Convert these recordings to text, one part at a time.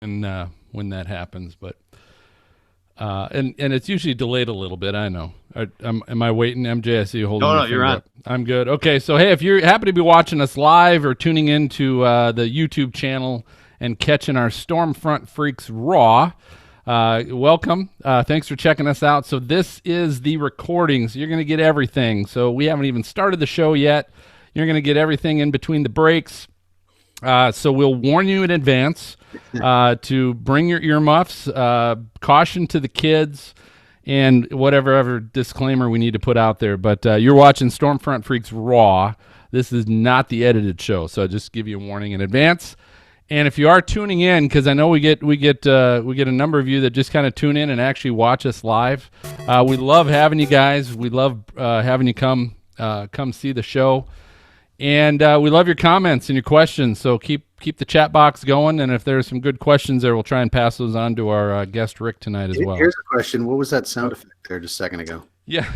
when that happens, but and it's usually delayed a little bit. I know. Am I waiting, MJ? I see you holding. No, you're on. Up. I'm good. Okay, so hey, if you happen to be watching us live or tuning into the YouTube channel and catching our Stormfront Freaks Raw, welcome. Thanks for checking us out. So this is the recording, so you're going to get everything. So we haven't even started the show yet. You're going to get everything in between the breaks. So we'll warn you in advance to bring your earmuffs, caution to the kids, and whatever other disclaimer we need to put out there. But you're watching Stormfront Freaks Raw. This is not the edited show, so I'll just give you a warning in advance. And if you are tuning in, because I know we get a number of you that just kind of tune in and actually watch us live. We love having you guys. We love having you come see the show. And we love your comments and your questions, so keep the chat box going, and if there's some good questions there, we'll try and pass those on to our guest Rick tonight as well. Here's a question. What was that sound effect there just a second ago? Yeah.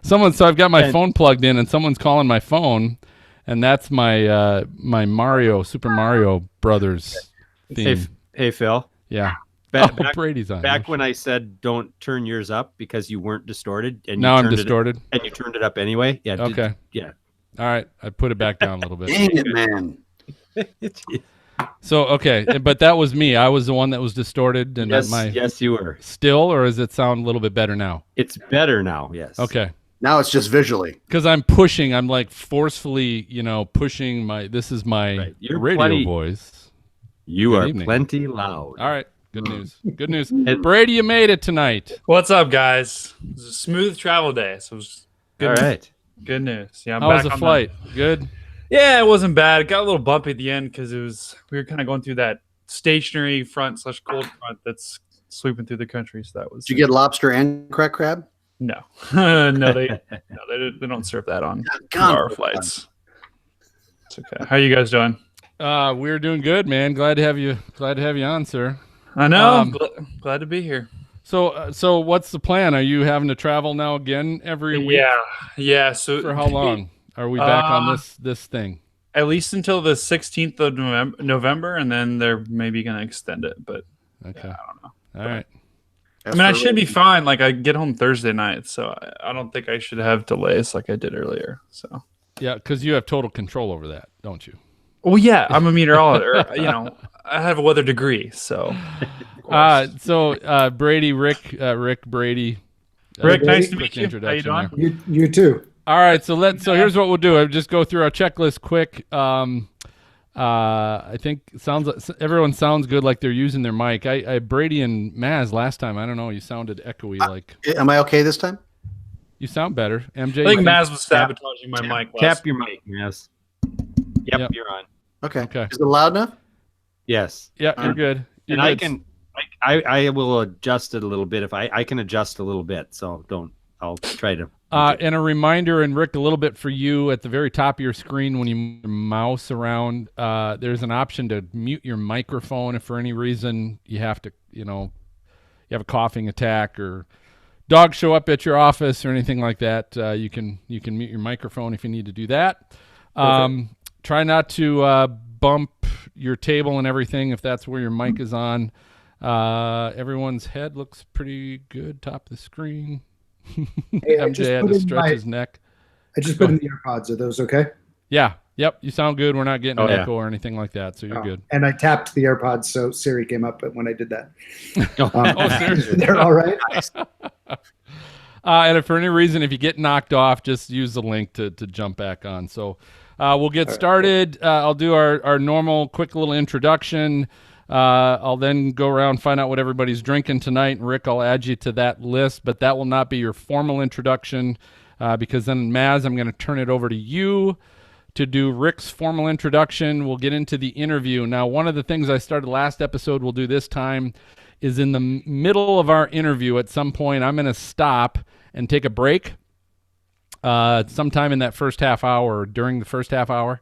So I've got my phone plugged in, and someone's calling my phone, and that's my my Super Mario Brothers theme. Hey Phil. Yeah. Back, Brady's on. Back when I said don't turn yours up because you weren't distorted. And now I'm distorted. And you turned it up anyway? Yeah. Okay. Yeah. All right, I put it back down a little bit. Dang it, man. So, okay, but that was me. I was the one that was distorted. And yes, you were. Still, or does it sound a little bit better now? It's better now, yes. Okay. Now it's just visually. Because I'm like forcefully, pushing this is my right. radio voice. You are plenty loud. All right, good news. Good news. Brady, you made it tonight. What's up, guys? It was a smooth travel day, so it was good. All right. Good news. Yeah, I'm How back was the on flight? Good? Yeah, it wasn't bad. It got a little bumpy at the end because we were kind of going through that stationary front/cold front that's sweeping through the country. So that was. Did you get lobster and crack crab? No, they don't serve that on our flights. It's okay. How you guys doing? We're doing good, man. Glad to have you on, sir. I know. Glad to be here. So what's the plan? Are you having to travel now again every week? Yeah. So for how long are we back on this thing? At least until the 16th of November, and then they're maybe going to extend it. But okay, yeah, I don't know. All right. I mean, I should be fine. Like I get home Thursday night, so I don't think I should have delays like I did earlier. So yeah, because you have total control over that, don't you? Well, yeah, I'm a meteorologist. I have a weather degree, so. Brady, Rick, Brady. Rick, nice to meet you. How you doing? You too. All right, so here's what we'll do. I'll just go through our checklist quick. I think everyone sounds good, like they're using their mic. Brady and Maz last time. I don't know. You sounded echoey. Am I okay this time? You sound better, MJ. I think Maz was sabotaging my mic. Tap your mic, Maz. Yep, you're on. Okay. Is it loud enough? Yes. Yeah, you're good. I will adjust it a little bit if I can adjust a little bit. So I'll try to. And a reminder, and Rick, a little bit for you at the very top of your screen when you move your mouse around, there's an option to mute your microphone if for any reason you have to, you have a coughing attack or dogs show up at your office or anything like that. You can mute your microphone if you need to do that. Try not to bump your table and everything if that's where your mic is on. Everyone's head looks pretty good, top of the screen. Hey, MJ had to stretch his neck. I just put in the AirPods. Are those okay? Yeah. Yep. You sound good. We're not getting an echo or anything like that, so you're good. And I tapped the AirPods, so Siri came up when I did that. Seriously? They're all right? And if for any reason, if you get knocked off, just use the link to jump back on. So we'll get started. I'll do our normal quick little introduction. I'll then go around, find out what everybody's drinking tonight. And Rick, I'll add you to that list, but that will not be your formal introduction because then, Maz, I'm going to turn it over to you to do Rick's formal introduction. We'll get into the interview. Now, one of the things I started last episode we'll do this time is in the middle of our interview at some point, I'm going to stop and take a break sometime in that first half hour or during the first half hour.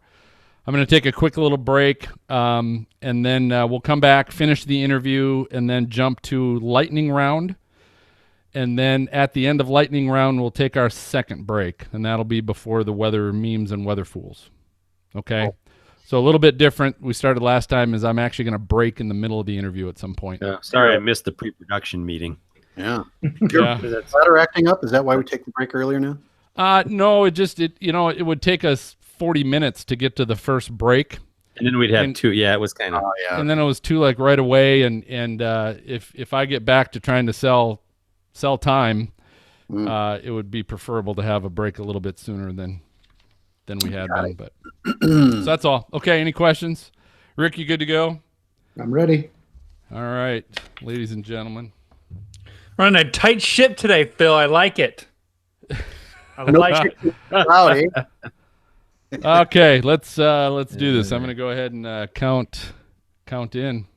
I'm going to take a quick little break, and then we'll come back, finish the interview, and then jump to lightning round. And then at the end of lightning round, we'll take our second break, and that'll be before the weather memes and weather fools. Okay? So a little bit different. We started last time is I'm actually going to break in the middle of the interview at some point. Sorry, I missed the pre-production meeting. Yeah. Yeah. Is that ladder acting up? Is that why we take the break earlier now? No, it would take us 40 minutes to get to the first break. And then we'd have two. Yeah, it was kind of. And then it was two like right away. And if I get back to trying to sell time, it would be preferable to have a break a little bit sooner than we had been. But so that's all. Okay. Any questions? Rick, you good to go? I'm ready. All right, ladies and gentlemen. Running a tight ship today, Phil. I like it. I like it. Howdy. Okay, let's do this. I'm going to go ahead and count in.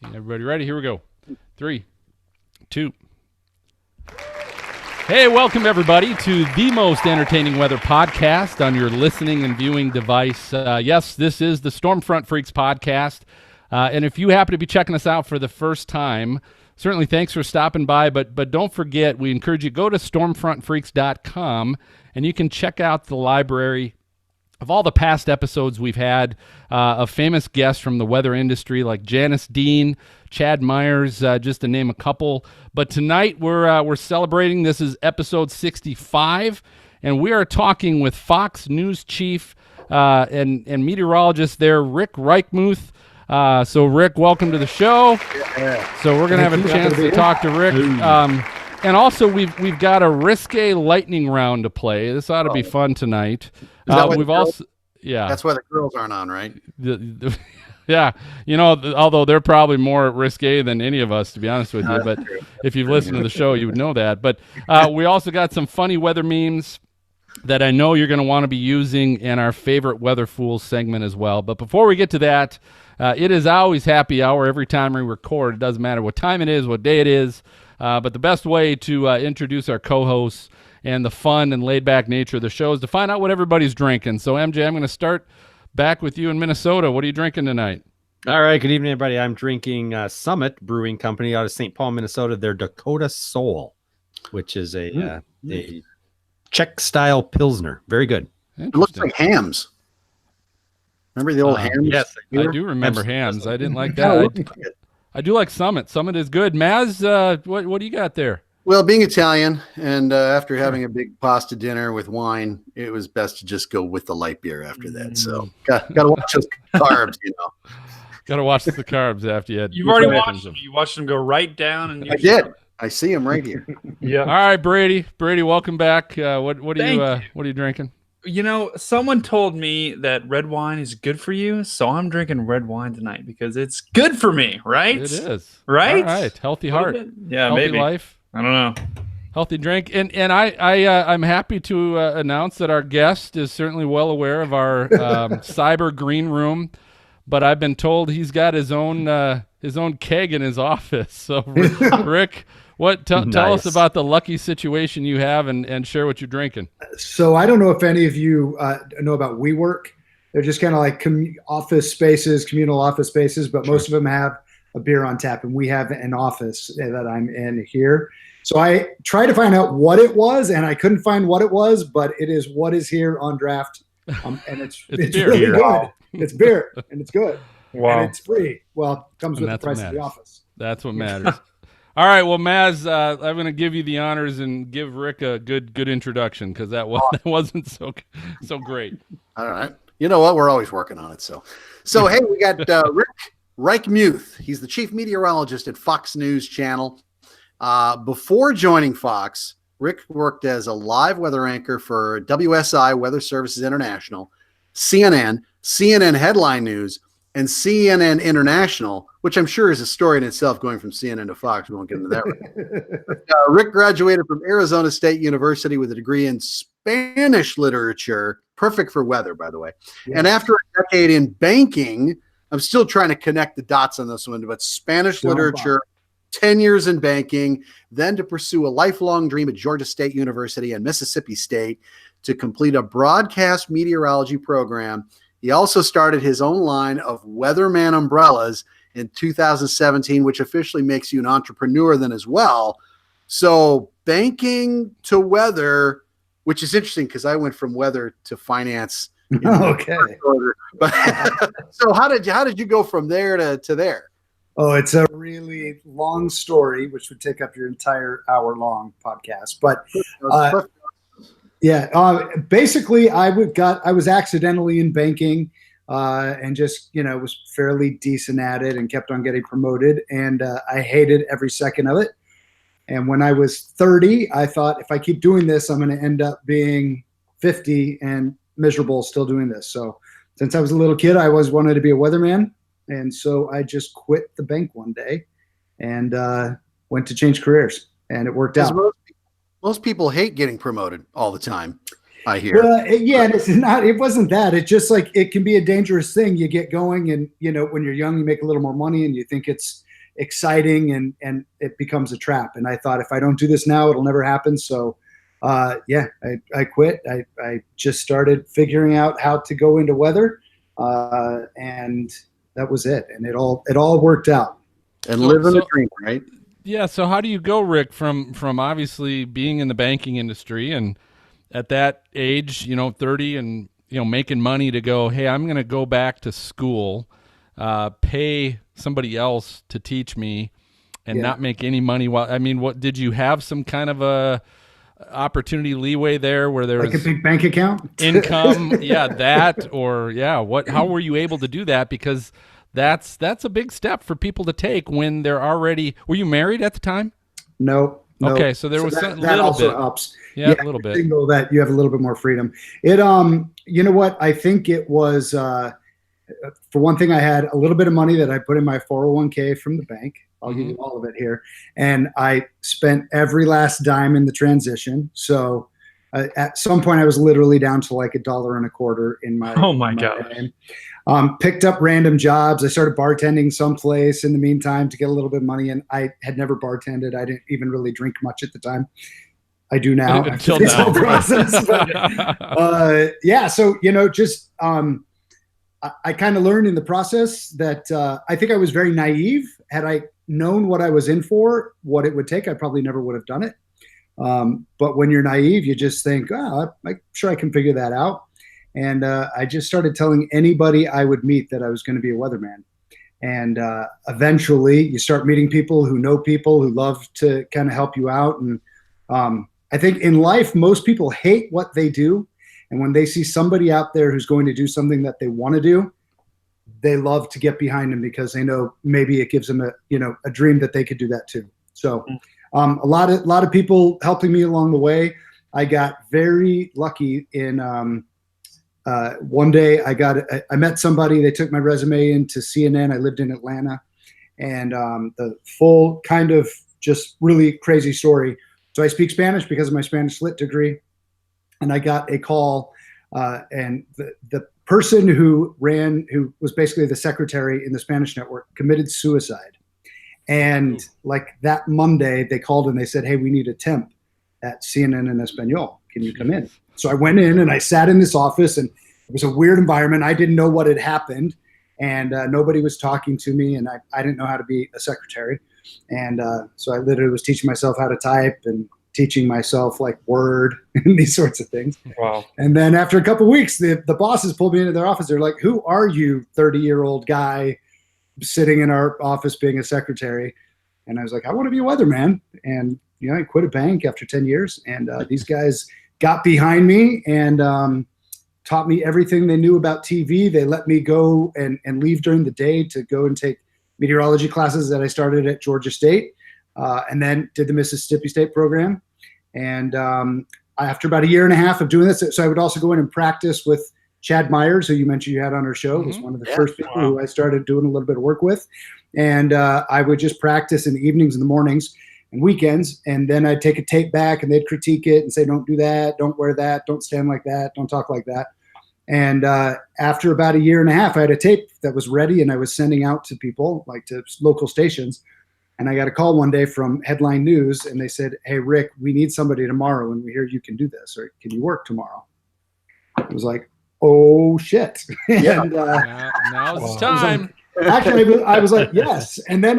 Everybody ready? Here we go. 3, 2. Hey, welcome everybody to the most entertaining weather podcast on your listening and viewing device. Yes, this is the Stormfront Freaks podcast. And if you happen to be checking us out for the first time, certainly thanks for stopping by. But don't forget, we encourage you to go to stormfrontfreaks.com and you can check out the library of all the past episodes we've had of famous guests from the weather industry like Janice Dean, Chad Myers, just to name a couple. But tonight we're celebrating. This is episode 65, and we are talking with Fox News chief and meteorologist there, Rick Reichmuth. So Rick, welcome to the show. Yeah. So we're gonna have a chance to talk to Rick. And also we've got a risque lightning round to play. This ought to be fun tonight. We've also That's why the girls aren't on, right? Yeah, although they're probably more risque than any of us, to be honest with you. But if you've listened to the show, you would know that. But we also got some funny weather memes that I know you're going to want to be using in our favorite Weather Fools segment as well. But before we get to that, it is always happy hour every time we record. It doesn't matter what time it is, what day it is. But the best way to introduce our co-hosts and the fun and laid-back nature of the show is to find out what everybody's drinking. So, MJ, I'm going to start back with you in Minnesota. What are you drinking tonight? All right. Good evening, everybody. I'm drinking Summit Brewing Company out of St. Paul, Minnesota. Their Dakota Soul, which is a Czech-style Pilsner. Very good. It looks like hams. Remember the old hams? Yes, I do remember hams. I didn't like that. I do like Summit. Summit is good. Maz, what do you got there? Well, being Italian and after having a big pasta dinner with wine, it was best to just go with the light beer after that. So got to watch those carbs, Got to watch the carbs after you had. You've already watched them. You watched them go right down. And I did. I see them right here. Yeah. All right, Brady. Brady, welcome back. What are you drinking? Someone told me that red wine is good for you, so I'm drinking red wine tonight because it's good for me, right? It is. Right? All right. Healthy heart. Yeah, healthy maybe. life. I don't know. Healthy drink. And I'm happy to announce that our guest is certainly well aware of our cyber green room, but I've been told he's got his own keg in his office. So, Rick, tell us about the lucky situation you have and share what you're drinking. So I don't know if any of you know about WeWork. They're just kind of like communal office spaces, but most of them have a beer on tap, and we have an office that I'm in here. So I tried to find out what it was, and I couldn't find what it was, but it is what is here on draft, and it's beer. really good. It's beer, and it's good. Wow. And it's free. Well, it comes with the price of the office. That's what matters. All right, well, Maz, I'm going to give you the honors and give Rick a good introduction because that wasn't so great. All right. You know what? We're always working on it. So hey, we got Rick Reichmuth. He's the chief meteorologist at Fox News Channel. Before joining Fox, Rick worked as a live weather anchor for WSI Weather Services International, CNN Headline News, and CNN International, which I'm sure is a story in itself going from CNN to Fox. We won't get into that right. Rick graduated from Arizona State University with a degree in Spanish literature, perfect for weather, by the way. Yeah. And after a decade in banking, I'm still trying to connect the dots on this one, but Spanish literature, 10 years in banking, then to pursue a lifelong dream at Georgia State University and Mississippi State to complete a broadcast meteorology program. He also started his own line of Weatherman umbrellas in 2017, which officially makes you an entrepreneur then as well. So banking to weather, which is interesting because I went from weather to finance Okay. But so how did you go from there to there? Oh, it's a really long story, which would take up your entire hour-long podcast. But basically, I was accidentally in banking, and just was fairly decent at it, and kept on getting promoted, and I hated every second of it. And when I was 30, I thought, if I keep doing this, I'm going to end up being 50 and miserable still doing this. So since I was a little kid, I always wanted to be a weatherman. And so I just quit the bank one day and went to change careers, and it worked out. Most people hate getting promoted all the time, I hear. Well, it wasn't that. It's just like, it can be a dangerous thing. You get going, and, when you're young, you make a little more money and you think it's exciting, and it becomes a trap. And I thought, if I don't do this now, it'll never happen. So I quit. I just started figuring out how to go into weather, and that was it. And it all worked out. And living the dream, right? Yeah. So how do you go, Rick, from obviously being in the banking industry and at that age, 30, and making money, to go, hey, I'm going to go back to school, pay somebody else to teach me, and not make any money what did you have some kind of a opportunity leeway there where there was a big bank account income? How were you able to do that? Because that's a big step for people to take when they're already. Were you married at the time? No. Okay, so there was that little also bit. helps. Yeah, a little bit. Single, that you have a little bit more freedom. It you know what? I think it was for one thing, I had a little bit of money that I put in my 401k from the bank. I'll give you all of it here. And I spent every last dime in the transition. So at some point, I was literally down to like $1.25 in my. Oh my God. Picked up random jobs. I started bartending someplace in the meantime to get a little bit of money. And I had never bartended. I didn't even really drink much at the time. I do now. Until now. Process. But, so, just I kind of learned in the process that I think I was very naive. Had I known what I was in for, what it would take, I probably never would have done it. But when you're naive, you just think, I'm sure I can figure that out. And I just started telling anybody I would meet that I was going to be a weatherman. And eventually you start meeting people who know people who love to kind of help you out. And I think in life, most people hate what they do. And when they see somebody out there who's going to do something that they want to do, they love to get behind them because they know maybe it gives them a dream that they could do that too. So a lot of people helping me along the way. I got very lucky in one day I met somebody. They took my resume into CNN. I lived in Atlanta, and the full kind of just really crazy story. So I speak Spanish because of my Spanish Lit degree. And I got a call, and the person who was basically the secretary in the Spanish network committed suicide. And like that Monday, they called and they said, hey, we need a temp at CNN en Español. Can you come in? So I went in and I sat in this office, and it was a weird environment. I didn't know what had happened, and nobody was talking to me, and I didn't know how to be a secretary. And so I literally was teaching myself how to type and teaching myself like Word and these sorts of things. Wow. And then after a couple of weeks, the bosses pulled me into their office. They're like, who are you, 30-year-old guy sitting in our office being a secretary? And I was like, I want to be a weatherman. And, I quit a bank after 10 years. And these guys got behind me and taught me everything they knew about TV. They let me go and leave during the day to go and take meteorology classes that I started at Georgia State, and then did the Mississippi State program. And after about a year and a half of doing this, so I would also go in and practice with Chad Myers, who you mentioned you had on our show. Was one of the first people who I started doing a little bit of work with. And I would just practice in the evenings and the mornings and weekends. And then I'd take a tape back and they'd critique it and say, don't do that, don't wear that, don't stand like that, don't talk like that. And after about a year and a half, I had a tape that was ready and I was sending out to people, like to local stations. And I got a call one day from Headline News, and they said, hey, Rick, we need somebody tomorrow, and we hear you can do this, or can you work tomorrow? I was like, oh, shit. Yeah. And, now's the time. Actually, I was like, yes. And then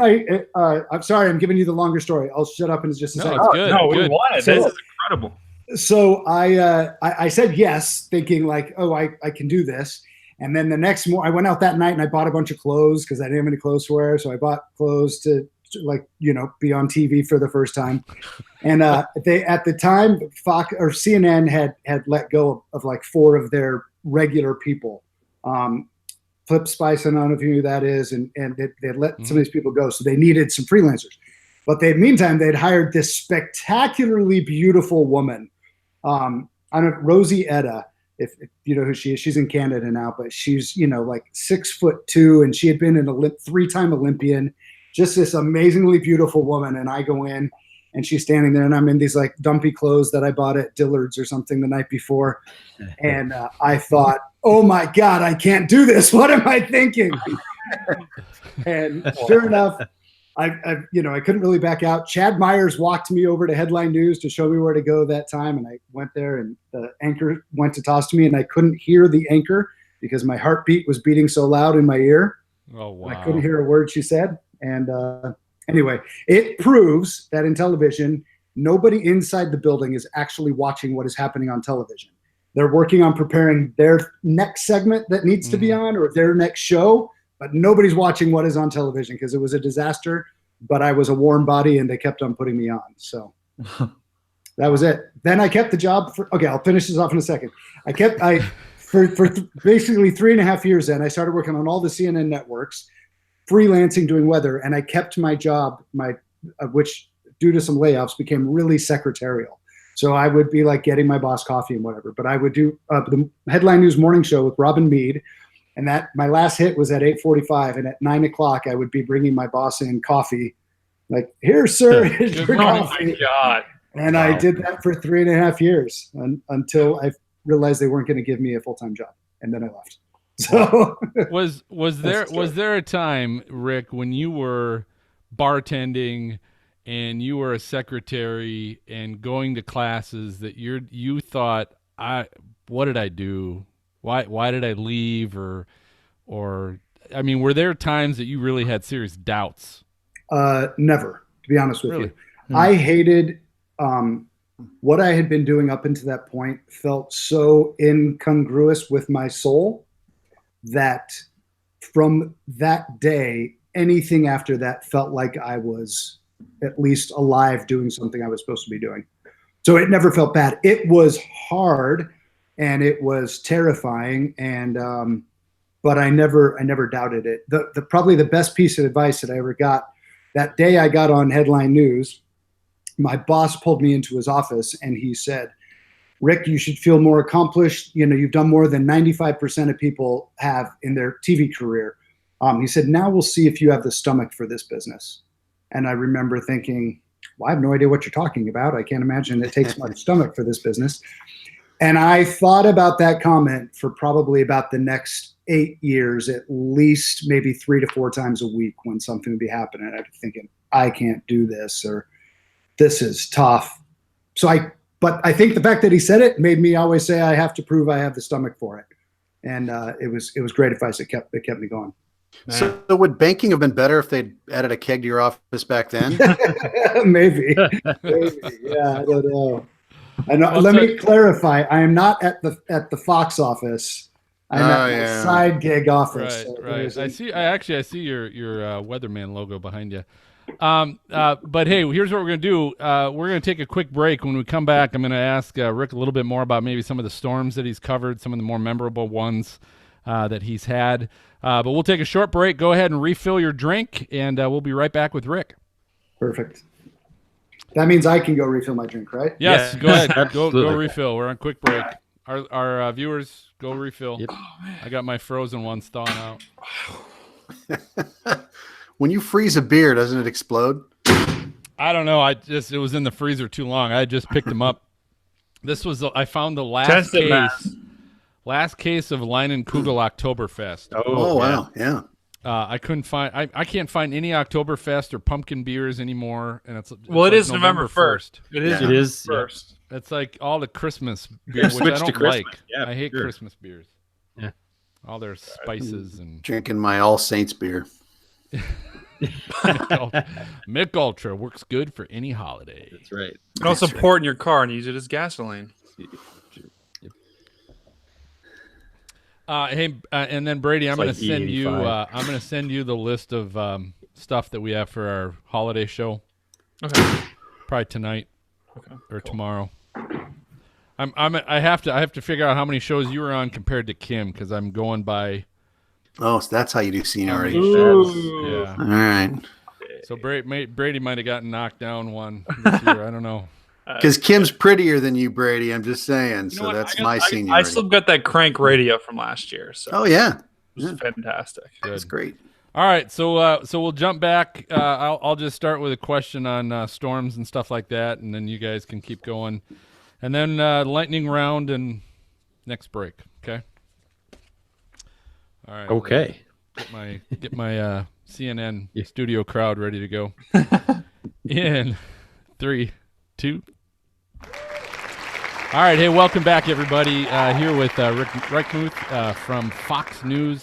I'm sorry, I'm giving you the longer story. I'll shut up in just a second. It's good. No, we good. want it. So- This is incredible. So I said yes, thinking like, oh, I can do this. And then the next morning, I went out that night and I bought a bunch of clothes because I didn't have any clothes to wear. So I bought clothes to like, be on TV for the first time. And they, at the time, Fox or CNN had let go of like 4 of their regular people. Flip Spice, I don't know if you knew who that is, and they let some of these people go. So they needed some freelancers. But meantime, they'd hired this spectacularly beautiful woman. I don't know, Rosie Etta, if you know who she is. She's in Canada now, but she's, like 6'2", and she had been an 3-time Olympian, just this amazingly beautiful woman. And I go in and she's standing there and I'm in these like dumpy clothes that I bought at Dillard's or something the night before. And I thought, oh my God, I can't do this. What am I thinking? And sure enough, I couldn't really back out. Chad Myers walked me over to Headline News to show me where to go that time. And I went there and the anchor went to toss to me and I couldn't hear the anchor because my heartbeat was beating so loud in my ear. Oh, wow. I couldn't hear a word she said. And anyway, it proves that in television, nobody inside the building is actually watching what is happening on television. They're working on preparing their next segment that needs to be on or their next show, but nobody's watching what is on television because it was a disaster, but I was a warm body and they kept on putting me on. So that was it. Then I kept the job okay, I'll finish this off in a second. For basically 3.5 years then, I started working on all the CNN networks, freelancing, doing weather, and I kept my job, which due to some layoffs became really secretarial. So I would be like getting my boss coffee and whatever, but I would do the Headline News morning show with Robin Meade, and that my last hit was at 8:45, and at 9 o'clock I would be bringing my boss in coffee, like, here, sir, here's your coffee. Oh my God! And I did that for 3.5 years until I realized they weren't going to give me a full-time job, and then I left. So was there a time, Rick, when you were bartending and you were a secretary and going to classes that you thought, what did I do? Why did I leave? Or I mean, were there times that you really had serious doubts? Never, to be honest with Really? you. I hated what I had been doing up until that point. Felt so incongruous with my soul that from that day, anything after that felt like I was at least alive doing something I was supposed to be doing. So it never felt bad. It was hard and it was terrifying, and but I never doubted it. Probably the best piece of advice that I ever got, that day I got on Headline News, my boss pulled me into his office and he said, Rick, you should feel more accomplished. You've done more than 95% of people have in their TV career. He said, now we'll see if you have the stomach for this business. And I remember thinking, well, I have no idea what you're talking about. I can't imagine it takes much stomach for this business. And I thought about that comment for probably about the next 8 years, at least maybe 3 to 4 times a week when something would be happening. I'd be thinking, I can't do this, or this is tough. But I think the fact that he said it made me always say I have to prove I have the stomach for it. And it was great advice. It kept me going. So would banking have been better if they'd added a keg to your office back then? Maybe. Yeah, I don't know. Let me clarify. I am not at the Fox office. I'm at a side gig office. Right, right. I see your Weatherman logo behind you. But hey, here's what we're going to do. We're going to take a quick break. When we come back, I'm going to ask Rick a little bit more about maybe some of the storms that he's covered, some of the more memorable ones that he's had. But we'll take a short break. Go ahead and refill your drink, and we'll be right back with Rick. Perfect. That means I can go refill my drink, right? Yes, Yeah, go ahead. absolutely. Go refill. We're on quick break. Our viewers, go refill. Yep. I got my frozen one thawing out. When you freeze a beer, doesn't it explode? I don't know. It was in the freezer too long. I just picked them up. I found the last case of Leinenkugel Oktoberfest. Oh wow, yeah. I couldn't find. I can't find any Oktoberfest or pumpkin beers anymore. And it's It like is November 1st. It is first. It's like all the Christmas beers, which I don't like. Yeah, I hate sure. Christmas beers. Yeah. All their spices and Drinking my All Saints beer. Mick Ultra works good for any holiday. That's right. You can also pour it in your car and use it as gasoline. Hey, and then Brady, I'm It's going like to send you. E85. I'm going to send you the list of stuff that we have for our holiday show. Okay. Probably tonight or cool. tomorrow. I have to figure out how many shows you were on compared to Kim because I'm going by. Oh, so that's how you do seniority. Ooh. Yeah. All right. So Brady might have gotten knocked down one this year. I don't know. Because Kim's prettier than you, Brady. I'm just saying. You know So what? that's I my got- seniority. I still got that crank radio from last year. So Oh yeah, it was fantastic. that's great. All right, so we'll jump back. I'll just start with a question on storms and stuff like that, and then you guys can keep going, and then lightning round and next break. Okay. All right. Okay. Get my CNN studio crowd ready to go. In 3, 2. All right, hey, welcome back, everybody. Here with Rick Reichmuth from Fox News.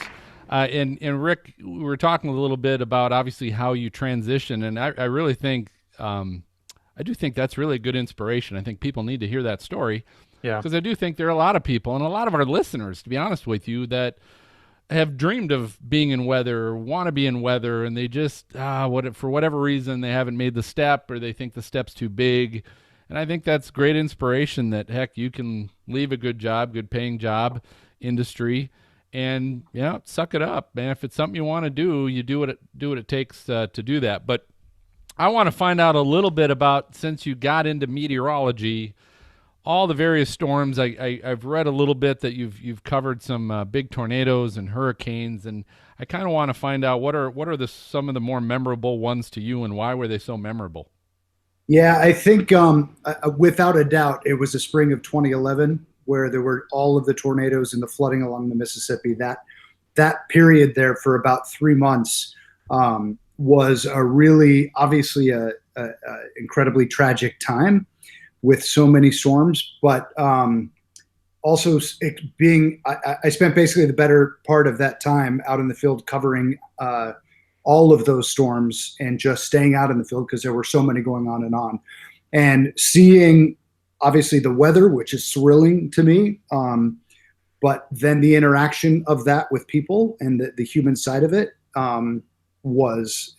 And Rick, we were talking a little bit about obviously how you transition, and I really think I do think that's really a good inspiration. I think people need to hear that story, because I do think there are a lot of people and a lot of our listeners, to be honest with you, that have dreamed of being in weather or want to be in weather, and they just for whatever reason they haven't made the step, or they think the step's too big. And I think that's great inspiration that heck, you can leave a good job, good paying job, industry. And suck it up, man. If it's something you want to do, you do what it takes to do that. But I want to find out a little bit about, since you got into meteorology, all the various storms. I've read a little bit that you've covered some big tornadoes and hurricanes, and I kind of want to find out what are some of the more memorable ones to you, and why were they so memorable? Yeah, I think without a doubt, it was the spring of 2011. Where there were all of the tornadoes and the flooding along the Mississippi. That period there for about 3 months was a really, obviously, a incredibly tragic time with so many storms. But also, I spent basically the better part of that time out in the field covering all of those storms and just staying out in the field because there were so many going on, and seeing. Obviously the weather, which is thrilling to me, but then the interaction of that with people and the human side of it was,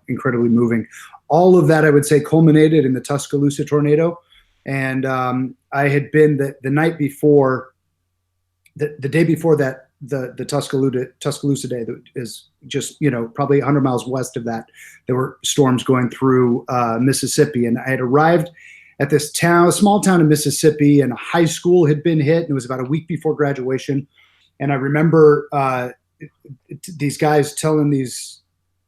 incredibly moving. All of that, I would say, culminated in the Tuscaloosa tornado. And I had been the night before, the day before that, the Tuscaloosa day, that is just, probably 100 miles west of that, there were storms going through Mississippi. And I had arrived at this town, a small town in Mississippi, and a high school had been hit, and it was about a week before graduation. And I remember these guys telling these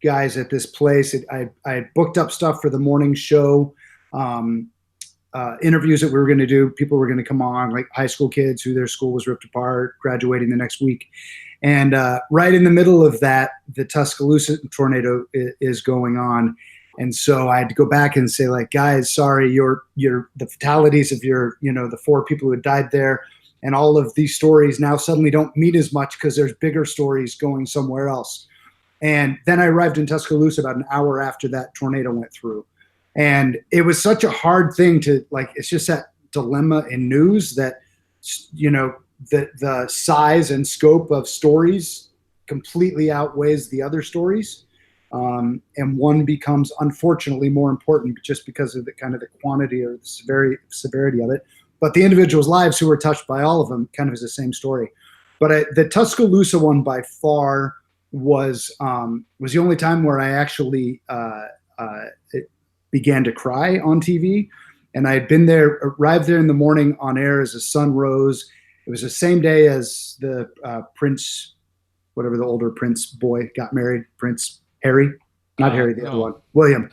guys at this place, I had booked up stuff for the morning show, interviews that we were going to do. People were going to come on, like high school kids who their school was ripped apart, graduating the next week. And right in the middle of that, the Tuscaloosa tornado is going on. And so I had to go back and say, like, guys, sorry, the fatalities of the 4 people who had died there, and all of these stories now suddenly don't mean as much because there's bigger stories going somewhere else. And then I arrived in Tuscaloosa about an hour after that tornado went through. And it was such a hard thing to, like, it's just that dilemma in news that, the size and scope of stories completely outweighs the other stories. And one becomes, unfortunately, more important just because of the kind of the quantity or the severity of it. But the individuals' lives who were touched by all of them kind of is the same story. But the Tuscaloosa one by far was the only time where I actually began to cry on TV. And I had arrived there in the morning on air as the sun rose. It was the same day as the Prince, whatever the older Prince boy got married, Prince Harry, not Harry, the other one, William.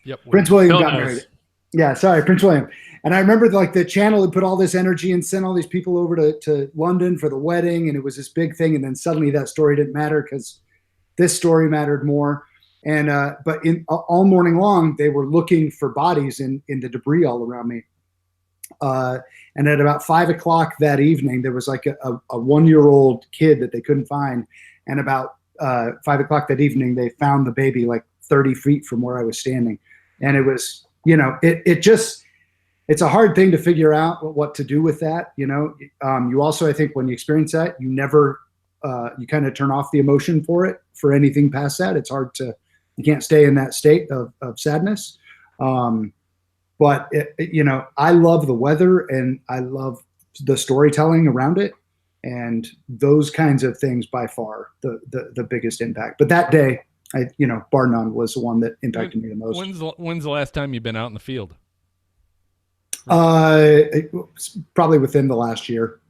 Yep, Prince William got married. Yeah, sorry, Prince William. And I remember the channel had put all this energy and sent all these people over to London for the wedding, and it was this big thing. And then suddenly that story didn't matter because this story mattered more. And but all morning long, they were looking for bodies in the debris all around me. And at about 5 o'clock that evening, there was like a 1-year-old kid that they couldn't find. And about 5 o'clock that evening, they found the baby like 30 feet from where I was standing. And it was, it's a hard thing to figure out what to do with that. You also, I think when you experience that, you never, you kind of turn off the emotion for anything past that. It's hard you can't stay in that state of sadness. But I love the weather and I love the storytelling around it. And those kinds of things by far the biggest impact. But that day, bar none, was the one that impacted me the most. When's the last time you've been out in the field? Probably within the last year.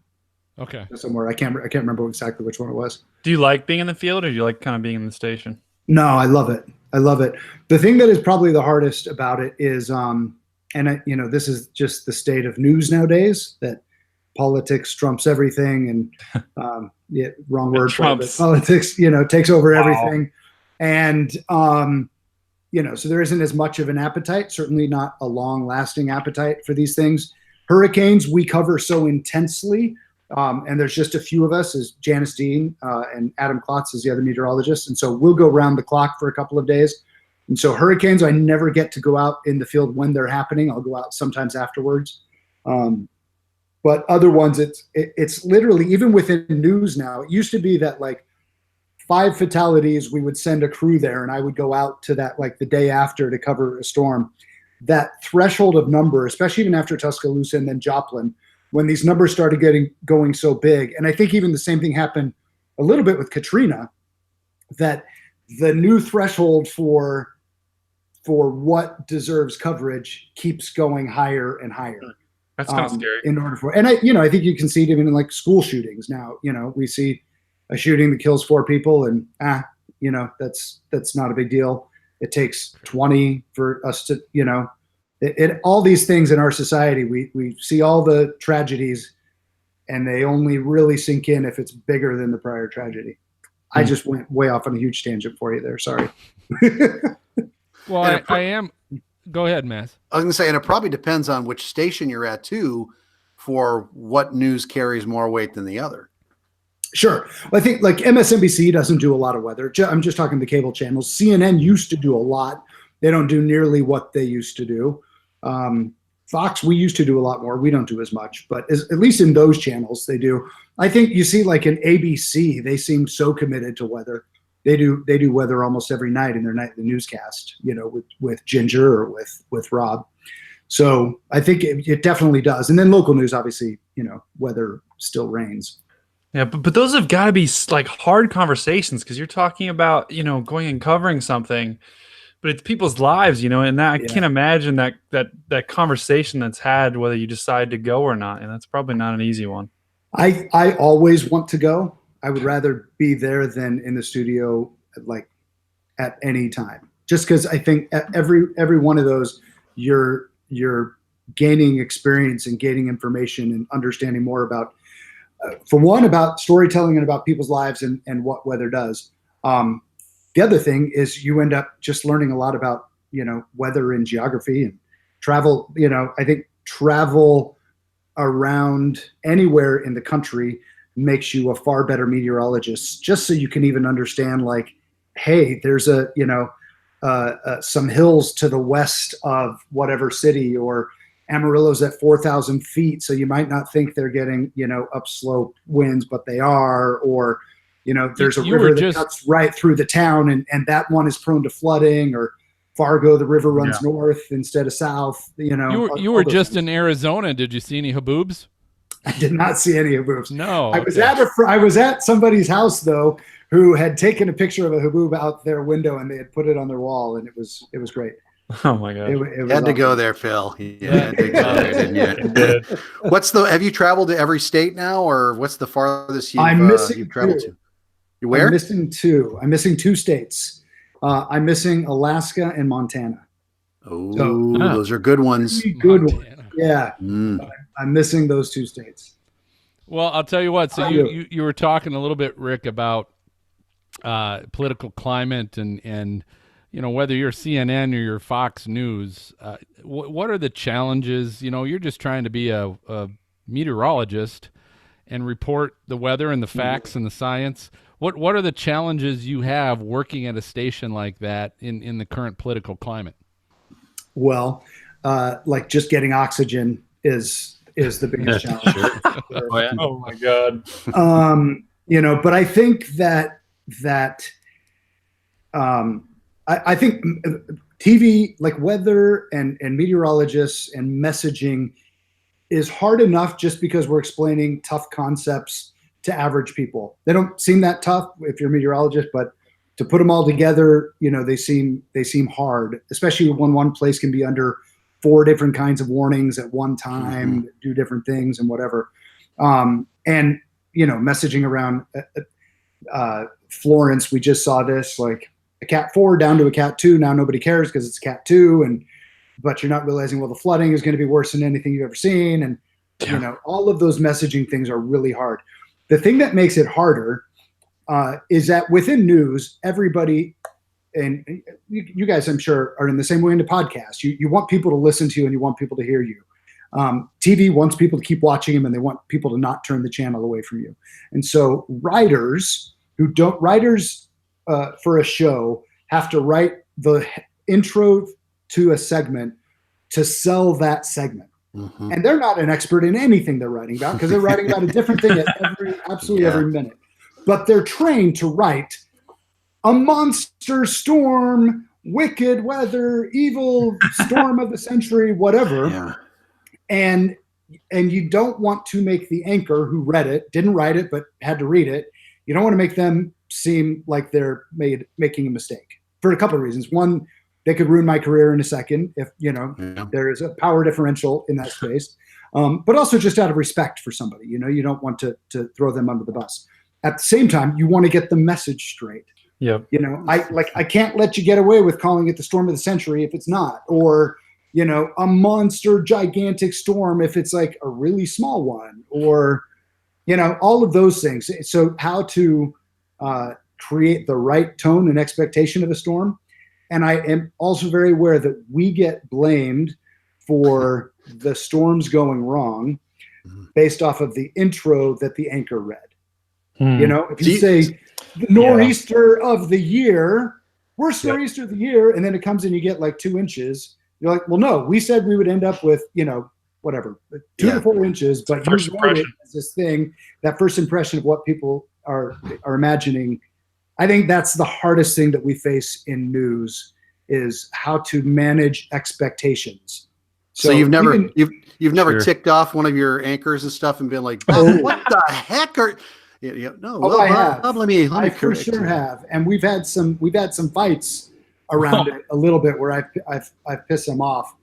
Okay. Somewhere. I can't remember exactly which one it was. Do you like being in the field, or do you like kind of being in the station? No, I love it. The thing that is probably the hardest about it is, this is just the state of news nowadays, that politics trumps everything, and wrong word. Politics, takes over everything, and so there isn't as much of an appetite. Certainly not a long-lasting appetite for these things. Hurricanes we cover so intensely, and there's just a few of us, as Janice Dean and Adam Klotz is the other meteorologist, and so we'll go round the clock for a couple of days. And so hurricanes, I never get to go out in the field when they're happening. I'll go out sometimes afterwards. But other ones, it's literally, even within news now, it used to be that like 5 fatalities, we would send a crew there, and I would go out to that like the day after to cover a storm. That threshold of number, especially even after Tuscaloosa and then Joplin, when these numbers started going so big, and I think even the same thing happened a little bit with Katrina, that the new threshold for what deserves coverage keeps going higher and higher. That's kind of scary. In order for, and I think you can see it even in like school shootings now. We see a shooting that kills 4 people, and that's not a big deal. It takes 20 for us to, all these things in our society. We see all the tragedies, and they only really sink in if it's bigger than the prior tragedy. I just went way off on a huge tangent for you there. Sorry. Well, I am. Go ahead, Mass. I was going to say, and it probably depends on which station you're at too, for what news carries more weight than the other. Sure. Well, I think like MSNBC doesn't do a lot of weather. I'm just talking the cable channels. CNN used to do a lot. They don't do nearly what they used to do. Fox, we used to do a lot more. We don't do as much, but at least in those channels they do. I think you see like in ABC, they seem so committed to weather. They do weather almost every night in their nightly newscast, with Ginger or with Rob. So I think it definitely does. And then local news, obviously, weather still reigns. Yeah, but those have got to be like hard conversations, because you're talking about, going and covering something, but it's people's lives, and I can't imagine that conversation that's had, whether you decide to go or not. And that's probably not an easy one. I always want to go. I would rather be there than in the studio, like at any time, just because I think every one of those, you're gaining experience and gaining information and understanding more about, for one, about storytelling and about people's lives and what weather does. The other thing is you end up just learning a lot about, weather and geography and travel. I think travel around anywhere in the country makes you a far better meteorologist, just so you can even understand, like, hey, there's some hills to the west of whatever city, or Amarillo's at 4,000 feet, so you might not think they're getting, upslope winds, but they are. Or, there's a river that cuts right through the town, and that one is prone to flooding. Or Fargo, the river runs north instead of south. You were just in Arizona. Did you see any haboobs? I did not see any haboobs. No. I was at somebody's house though, who had taken a picture of a haboob out their window, and they had put it on their wall, and it was great. Oh my God. You had to go there, Phil. You had to go there, didn't you? Have you traveled to every state now, or what's the farthest you've traveled to? You where? I'm missing 2. I'm missing 2 states. I'm missing Alaska and Montana. Oh, those are good ones. Good ones. Yeah. I'm missing those 2 states. Well, I'll tell you what. So you were talking a little bit, Rick, about political climate and whether you're CNN or you're Fox News, what are the challenges? You're just trying to be a meteorologist and report the weather and the facts and the science. What are the challenges you have working at a station like that in the current political climate? Well, like just getting oxygen is the biggest challenge. Oh, yeah. Oh my God. But I think that I think TV, like weather and meteorologists and messaging, is hard enough just because we're explaining tough concepts to average people. They don't seem that tough if you're a meteorologist, but to put them all together, they seem hard, especially when one place can be under 4 different kinds of warnings at one time, do different things and whatever. And messaging around Florence, we just saw this, like a Cat 4 down to a Cat 2. Now nobody cares because it's Cat 2, but you're not realizing, well, the flooding is going to be worse than anything you've ever seen. And, all of those messaging things are really hard. The thing that makes it harder is that within news, everybody, and you guys, I'm sure, are in the same way into podcasts. You want people to listen to you and you want people to hear you. TV wants people to keep watching them and they want people to not turn the channel away from you. And so writers for a show have to write the intro to a segment to sell that segment. And they're not an expert in anything they're writing about because they're writing about a different thing at every minute. But they're trained to write a monster storm, wicked weather, evil storm of the century, whatever. Yeah. And you don't want to make the anchor who didn't write it, but had to read it. You don't want to make them seem like they're making a mistake for a couple of reasons. One, they could ruin my career in a second if, there is a power differential in that space. But also just out of respect for somebody, you don't want to throw them under the bus. At the same time, you want to get the message straight. Yep. I can't let you get away with calling it the storm of the century if it's not, or, a monster gigantic storm if it's like a really small one, or, all of those things. So how to create the right tone and expectation of a storm. And I am also very aware that we get blamed for the storms going wrong based off of the intro that the anchor read. If you say the nor'easter of the year, worst nor'easter of the year, and then it comes in, you get like 2 inches. You're like, well, no, we said we would end up with, whatever, 2 to 4 inches, but you wrote it as this thing, that first impression of what people are imagining. I think that's the hardest thing that we face in news is how to manage expectations. So you've never ticked off one of your anchors and stuff and been like, oh, what the heck are no? Oh, I have. Bob, let me I for sure have, and we've had some fights around it a little bit where I've pissed them off.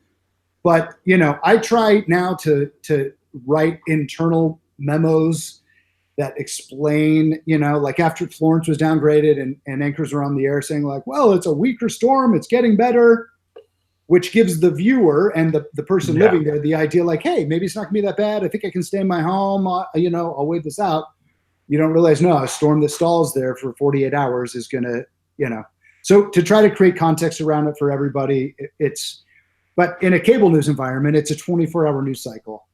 But I try now to write internal memos that explain, like after Florence was downgraded and anchors were on the air saying like, well, it's a weaker storm, it's getting better, which gives the viewer and the person living there the idea like, hey, maybe it's not gonna be that bad. I think I can stay in my home. I'll wait this out. You don't realize, no, a storm that stalls there for 48 hours is gonna, So to try to create context around it for everybody, but in a cable news environment, it's a 24-hour news cycle.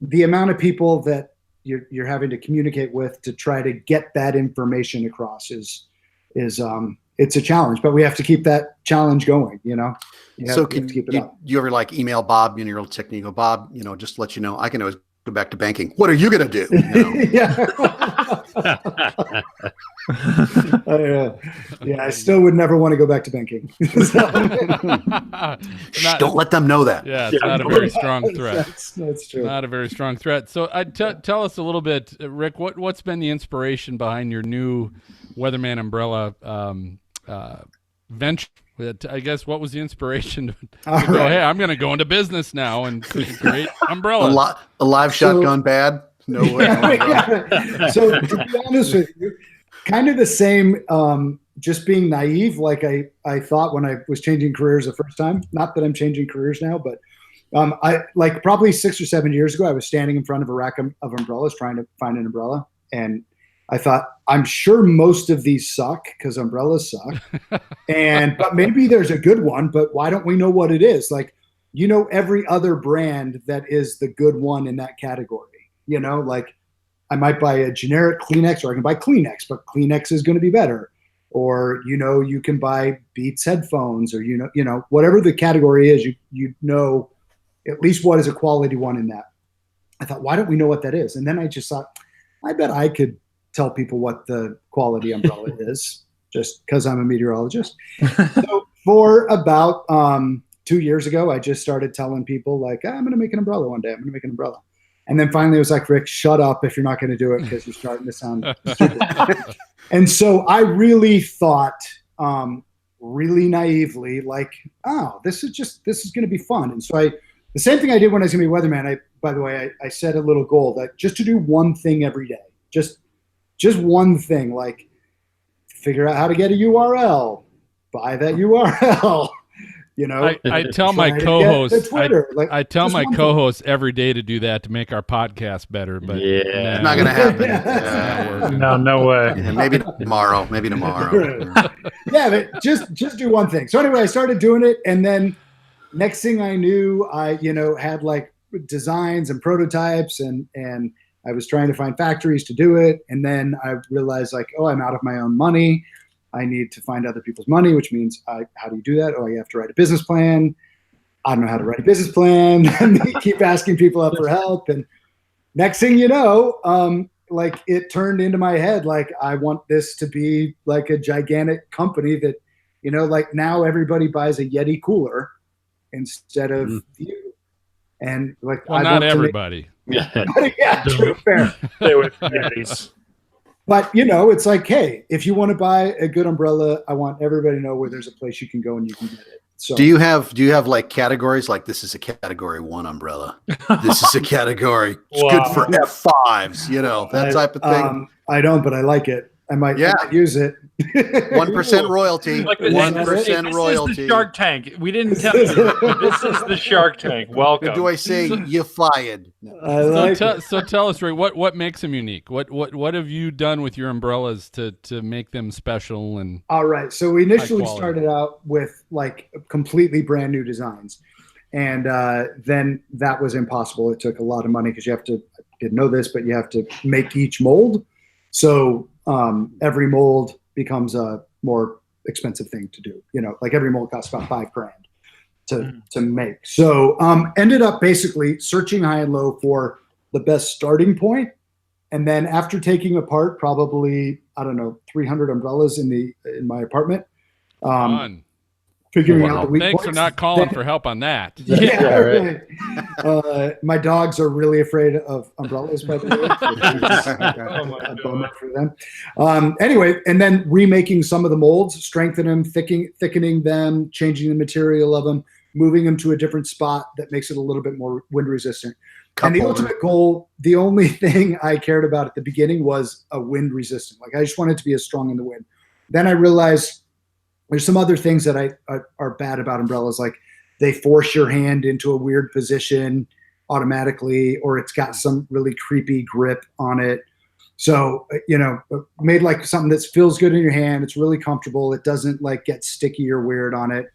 The amount of people that you're having to communicate with to try to get that information across is it's a challenge, but we have to keep that challenge going, So you ever like email Bob, your little technique, you go, Bob, just to let you know, I can always go back to banking. What are you going to do? I still would never want to go back to banking. Don't let them know that. Yeah, it's not a very strong threat. That's true. Not a very strong threat. So tell us a little bit, Rick, what's been the inspiration behind your new Weatherman umbrella venture? I guess what was the inspiration to go, hey, I'm going to go into business now and create umbrellas? A live shot gone bad? No way. So to be honest with you, kind of the same, just being naive, like I thought when I was changing careers the first time. Not that I'm changing careers now, but I like probably 6 or 7 years ago, I was standing in front of a rack of umbrellas trying to find an umbrella. And I thought, I'm sure most of these suck because umbrellas suck. But maybe there's a good one, but why don't we know what it is? Like, every other brand that is the good one in that category, like I might buy a generic Kleenex, or I can buy Kleenex, but Kleenex is going to be better. Or, you can buy Beats headphones, or, whatever the category is, you know at least what is a quality one in that. I thought, why don't we know what that is? And then I just thought, I bet I could tell people what the quality umbrella is, just because I'm a meteorologist. So for about 2 years ago, I just started telling people, like, I'm going to make an umbrella one day. I'm going to make an umbrella. And then finally it was like, Rick, shut up if you're not going to do it, because you're starting to sound stupid. And so I really thought, really naively, like, oh, this is going to be fun. And so the same thing I did when I was going to be weatherman. By the way, I set a little goal that just to do one thing every day, just one thing, like figure out how to get a URL, buy that URL. I tell my co-hosts, I tell my co-hosts every day to do that to make our podcast better, but it's not going to happen. No way. Yeah, maybe tomorrow. Yeah, but just do one thing. So anyway, I started doing it, and then next thing I knew, I had like designs and prototypes, and I was trying to find factories to do it, and then I realized, like, oh, I'm out of my own money. I need to find other people's money, which means how do you do that? Oh, you have to write a business plan. I don't know how to write a business plan. And they keep asking people up for help. And next thing you know, like it turned into my head, like I want this to be like a gigantic company that, like now everybody buys a Yeti cooler instead of you. And like, well, not everybody. Yeah, true, fair. Stay with Yetis. But, it's like, hey, if you want to buy a good umbrella, I want everybody to know where there's a place you can go and you can get it. So, do you have like categories? Like, this is a category 1 umbrella. This is a category. It's good for F5s, that type of thing. I don't, but I like it. I might use it. 1% royalty. Like 1% royalty. This is the Shark Tank. We didn't tell you. But this is the Shark Tank. Welcome. Do I say you fired? So tell us, Ray, what makes them unique? What have you done with your umbrellas to make them special? And all right. So we initially started out with like completely brand new designs, and then that was impossible. It took a lot of money because I didn't know this, but you have to make each mold. So every mold becomes a more expensive thing to do. Like every mold costs about $5,000 to make. So ended up basically searching high and low for the best starting point. And then after taking apart probably, 300 umbrellas in my apartment, figuring out the weak Thanks points. for not calling for help on that. Yeah, right. My dogs are really afraid of umbrellas, by the way. A bummer for them. Anyway, and then remaking some of the molds, strengthening them, thickening them, changing the material of them, moving them to a different spot that makes it a little bit more wind resistant. And the ultimate goal, the only thing I cared about at the beginning was a wind resistant. Like I just wanted it to be as strong in the wind. Then I realized there's some other things that are bad about umbrellas, like they force your hand into a weird position automatically, or it's got some really creepy grip on it. So, made like something that feels good in your hand. It's really comfortable. It doesn't like get sticky or weird on it.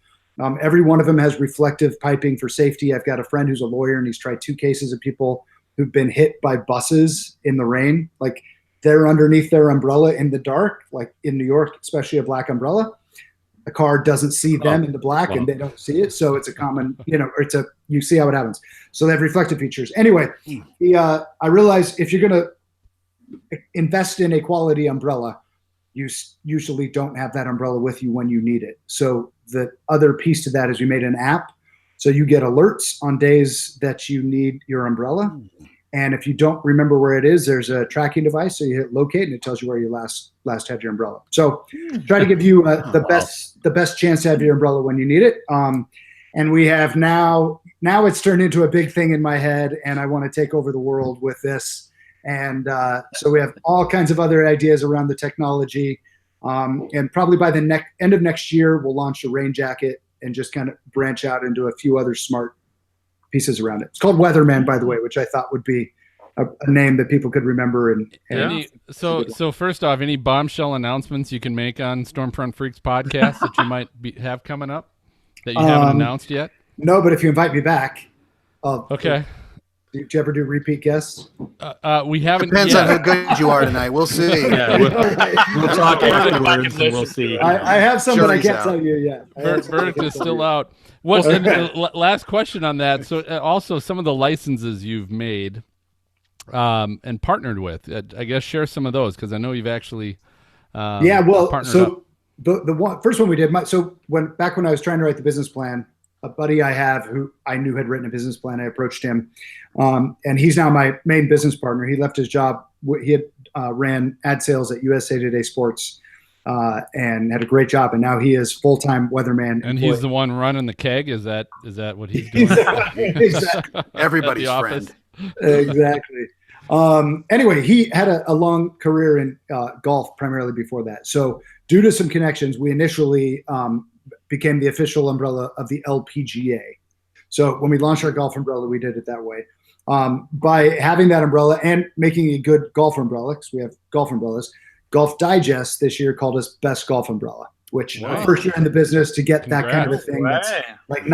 Every one of them has reflective piping for safety. I've got a friend who's a lawyer, and he's tried 2 cases of people who've been hit by buses in the rain. Like they're underneath their umbrella in the dark, like in New York, especially a black umbrella. The car doesn't see them in the black and they don't see it. So it's a common, you see how it happens. So they have reflective features. Anyway, I realized if you're going to invest in a quality umbrella, you usually don't have that umbrella with you when you need it. So the other piece to that is we made an app. So you get alerts on days that you need your umbrella. And if you don't remember where it is, there's a tracking device. So you hit locate and it tells you where you last had your umbrella. So try to give you the best chance to have your umbrella when you need it. And we have now it's turned into a big thing in my head, and I want to take over the world with this. And so we have all kinds of other ideas around the technology. And probably by the end of next year, we'll launch a rain jacket and just kind of branch out into a few other smart pieces around it. It's called Weatherman, by the way, which I thought would be a name that people could remember. So first off, any bombshell announcements you can make on Stormfront Freaks podcast that you might have coming up that you haven't announced yet? No, but if you invite me back, okay. Did you ever do repeat guests? We haven't. Depends yet. on how good you are tonight. We'll see. Yeah, we'll talk afterwards and we'll see. I have some, Sure but I he's can't out. tell you yet. Verdict is still out. What? and, last question on that. So, also some of the licenses you've made and partnered with. I guess share some of those because I know you've actually. Partnered up. The first one we did. Back when I was trying to write the business plan, a buddy I have who I knew had written a business plan, I approached him, and he's now my main business partner. He left his job. He had ran ad sales at USA Today Sports and had a great job, and now he is full-time weatherman. And he's the one running the keg. Is that what he's doing? Exactly. Everybody's The friend. Exactly. Anyway, he had a long career in golf primarily before that. So due to some connections, we initially became the official umbrella of the LPGA. So when we launched our golf umbrella, we did it that way. By having that umbrella and making a good golf umbrella, because we have golf umbrellas, Golf Digest this year called us Best Golf Umbrella, which Wow. first year in the business to get that kind of a thing. Congrats. That's like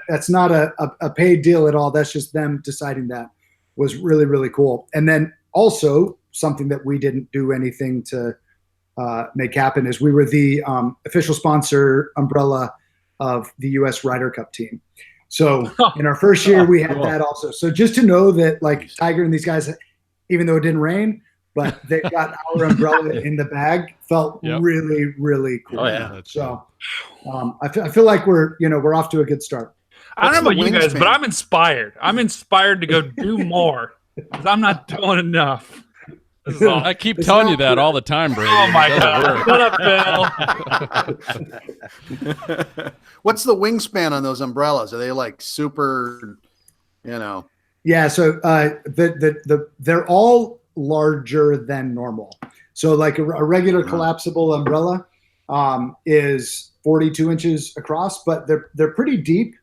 that's not a paid deal at all. That's just them deciding that. Was really, really cool. And then also something that we didn't do anything to make happen is we were the official sponsor umbrella of the U.S. Ryder Cup team. So in our first year, we had that also. So just to know that like Tiger and these guys, even though it didn't rain, but they got our umbrella in the bag, felt really, really cool. Oh, yeah. So I feel like we're off to a good start. I don't know about you guys, Wingspan? but I'm inspired. I'm inspired to go do more because I'm not doing enough. So, I keep telling you that all the time, Brady. oh my It doesn't God! work. Shut up, Bill. What's the wingspan on those umbrellas? Are they like super, Yeah, so they're all larger than normal. So like a regular collapsible umbrella is 42 inches across, but they're pretty deep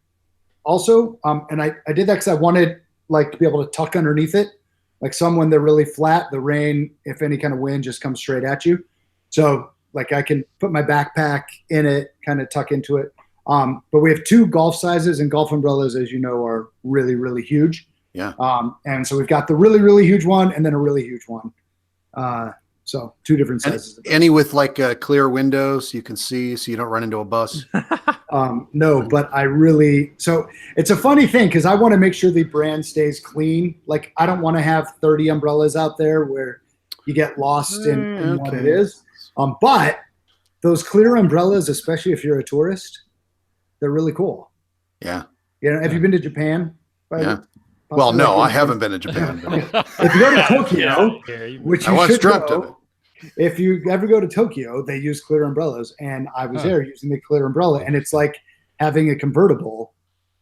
also. And I did that because I wanted like to be able to tuck underneath it. Like some when they're really flat, the rain, if any kind of wind, just comes straight at you. So like I can put my backpack in it, kind of tuck into it. But we have two golf sizes, and golf umbrellas, as you know, are really, really huge. Yeah. And so we've got the really, really huge one and then a really huge one. So two different sizes. Any with like clear windows you can see so you don't run into a bus? No, but so it's a funny thing because I want to make sure the brand stays clean. Like I don't want to have 30 umbrellas out there where you get lost in what it is. But those clear umbrellas, especially if you're a tourist, they're really cool. Yeah. Have you been to Japan? Yeah. Well, no, I haven't been to Japan. But If you go to Tokyo, which I you once should dreamt of it. go, if you ever go to Tokyo, they use clear umbrellas, and I was there using the clear umbrella, and it's like having a convertible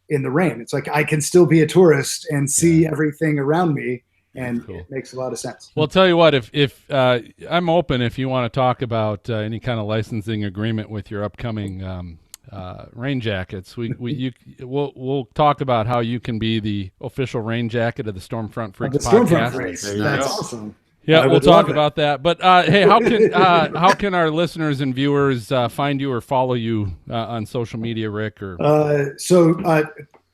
in the rain. It's like I can still be a tourist and see everything around me, and it makes a lot of sense. Well, I'll tell you what, if I'm open if you want to talk about any kind of licensing agreement with your upcoming rain jackets. We'll talk about how you can be the official rain jacket of the Stormfront Freaks podcast. That's awesome. Yeah, we'll would talk love it. about that. But hey, how can our listeners and viewers find you or follow you on social media, Rick? Or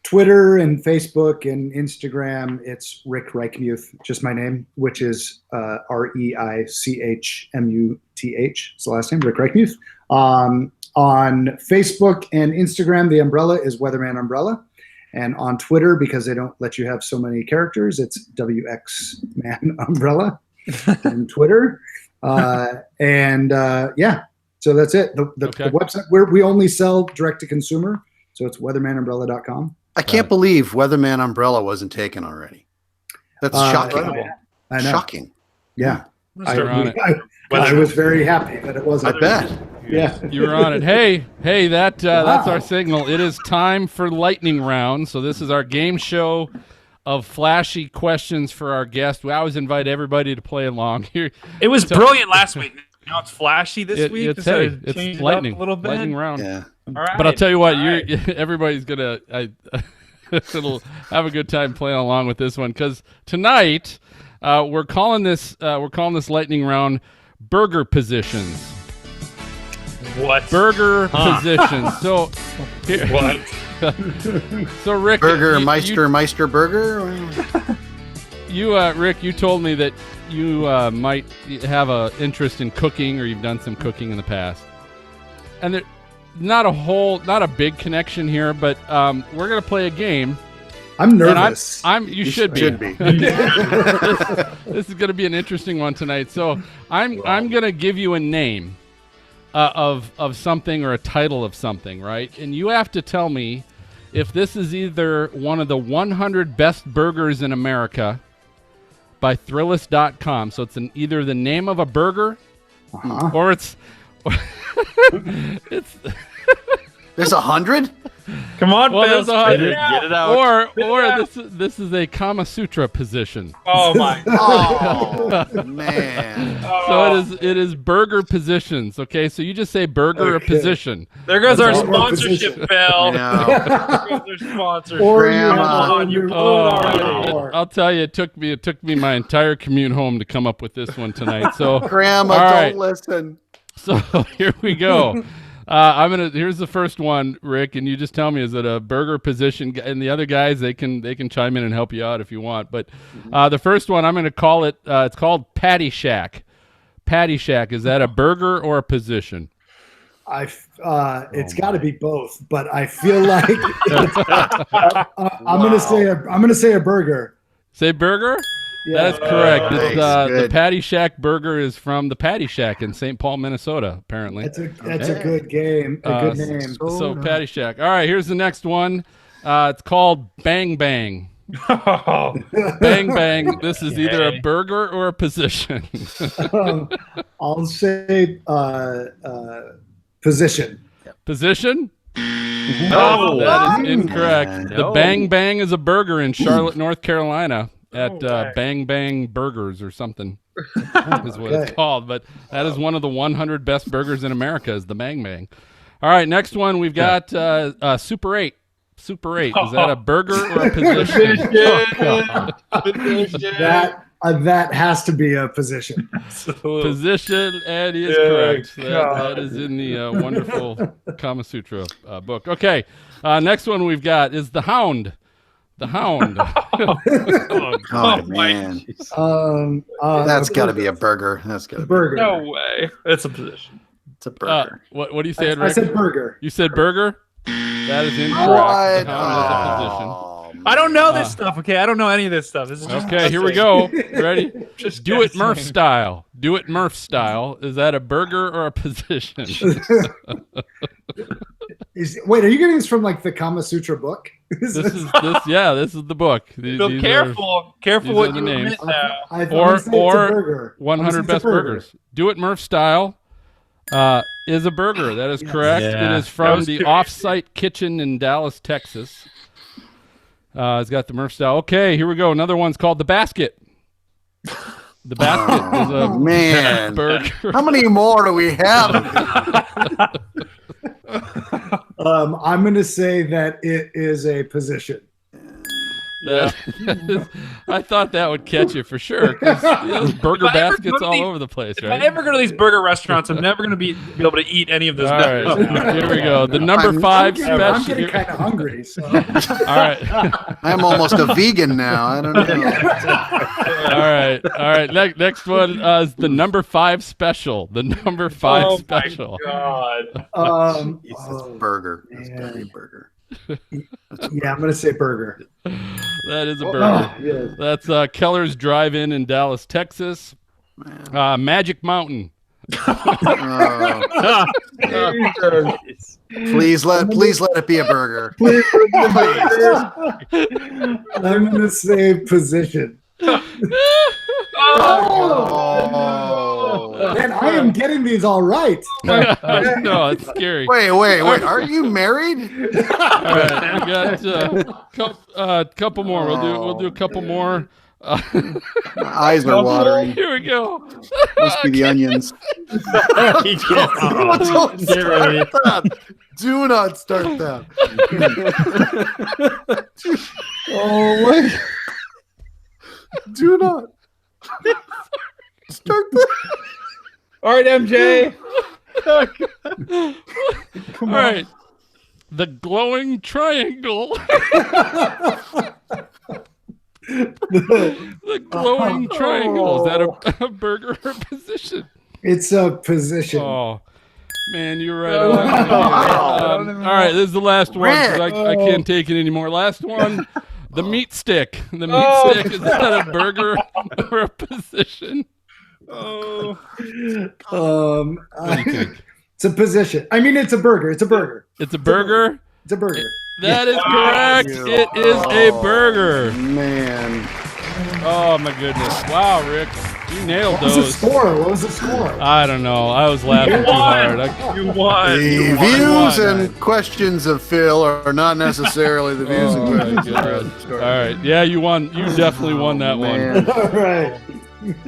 Twitter and Facebook and Instagram, it's Rick Reichmuth, just my name, which is Reichmuth. It's the last name, Rick Reichmuth. On Facebook and Instagram, the umbrella is Weatherman Umbrella. And on Twitter, because they don't let you have so many characters, it's WXMan Umbrella on Twitter. So that's it. The website, we only sell direct to consumer. So it's weathermanumbrella.com. I can't believe Weatherman Umbrella wasn't taken already. That's shocking. I know. Shocking. Yeah. on I was very happy that it wasn't. I bet. Yeah. You were on it. Hey, that's our signal. It is time for lightning round. So this is our game show of flashy questions for our guest. We always invite everybody to play along here. It was brilliant last week. Now it's flashy this week. It's lightning. It up a little bit. Lightning round. Yeah. All right. But I'll tell you what, everybody's gonna it'll have a good time playing along with this one because tonight we're calling this lightning round burger positions. What? Burger positions. So What? So Rick, Burger Meister Burger. Rick, you told me that you might have a interest in cooking, or you've done some cooking in the past. And there, not a big connection here, but we're gonna play a game. I'm nervous. You should be. This is gonna be an interesting one tonight. So I'm gonna give you a name of something or a title of something, right? And you have to tell me if this is either one of the 100 best burgers in America by Thrillist.com. So it's either the name of a burger, or it's There's 100. Come on, well, Bill. there's 100. Get it out. Or this is a Kama Sutra position. Oh my! Oh man. So it is burger positions. Okay, so you just say burger or position. There goes our That's all about sponsorship, position. Bill. No. There goes our sponsor. Or Grandma. you I'll tell you, it took me my entire commute home to come up with this one tonight. So Grandma, all don't right. listen. So here we go. Here's the first one, Rick, and you just tell me, is it a burger position? And the other guys, they can chime in and help you out if you want. But the first one, I'm going to call it. It's called Patty Shack. Patty Shack. Is that a burger or a position? It's got to be both, but I feel like I'm gonna say a burger. Say burger. Yeah. That's correct. Nice, It's, the good. Patty Shack burger is from the Patty Shack in St. Paul, Minnesota. Apparently, That's a good game. A good name. So Patty Shack. All right, here's the next one. It's called Bang Bang. Bang Bang. This is either a burger or a position. I'll say position. Position? No. That is incorrect. man. The Bang Bang is a burger in Charlotte, North Carolina at Bang Bang Burgers or something is what it's called. But that is one of the 100 best burgers in America is the Bang Bang. All right, next one we've got Super 8. Super 8. Is that a burger or a position? That has to be a position. Position, and he is correct. That is in the wonderful Kama Sutra book. Okay, next one we've got is the Hound. The Hound. Oh man. That's got to be a burger. That's got to be Burger. No way. It's a position. It's a burger. What do you say, Rick? I said burger. You said burger? That is incorrect. What? The Hound is a position. Oh, I don't know this stuff. Okay, I don't know any of this stuff. This is just Okay, here we go. Ready? Just Do it guessing. Murph style. Do it Murph style. Is that a burger or a position? Wait, are you getting this from like the Kama Sutra book? This is the book. Bill, careful these what are the you names. admit now. I Or- wanna say it's a or burger. 100 best burgers. Do it Murph style is a burger. That is correct. Yeah. It is from was the curious. Off-Site Kitchen in Dallas, Texas. It's got the Murph style. Okay, here we go. Another one's called the Basket. The Basket is a man. burger. How many more do we have? I'm going to say that it is a position. I thought that would catch you for sure. 'Cause, there's burger If I ever baskets go to all these- over the place, If right? I ever go to these burger restaurants, I'm never going to be able to eat any of this. All right, here we go. The number I'm 5 I'm special. getting kind of hungry. So. All right. I'm almost a vegan now. I don't know. All right. Next one is the number 5 special. The number 5 special. God. Burger. It's got to be a burger. Yeah, I'm going to say burger. That is a burger. Yeah. That's Keller's Drive-In in Dallas, Texas. Magic Mountain. Oh, please let it be a burger. I'm going to say position. Oh. Man, I am getting these all right. No, it's scary. Wait. Are you married? All right, we got a couple more. We'll do a couple more. My eyes are watering. Here we go. Must be the onions. Don't start that. Do not start that. Oh my! Do not start that. All right, MJ. All right. The glowing triangle. The glowing triangle. Is that a burger or a position? It's a position. Oh, man, you're right on. All right, this is the last one 'cause I can't take it anymore. Last one, the meat stick. The meat stick, is that a burger or a position? What do you think? It's a position. I mean, it's a burger. It's a burger. It's a burger? It's a burger. That is correct. It is a burger. Man. Oh, my goodness. Wow, Rick. You nailed What was the those. score? What was the score? I don't know. I was laughing too hard. You won. The views and questions of Phil are not necessarily the views and questions. All right. Yeah, you won. You definitely won that one. All right.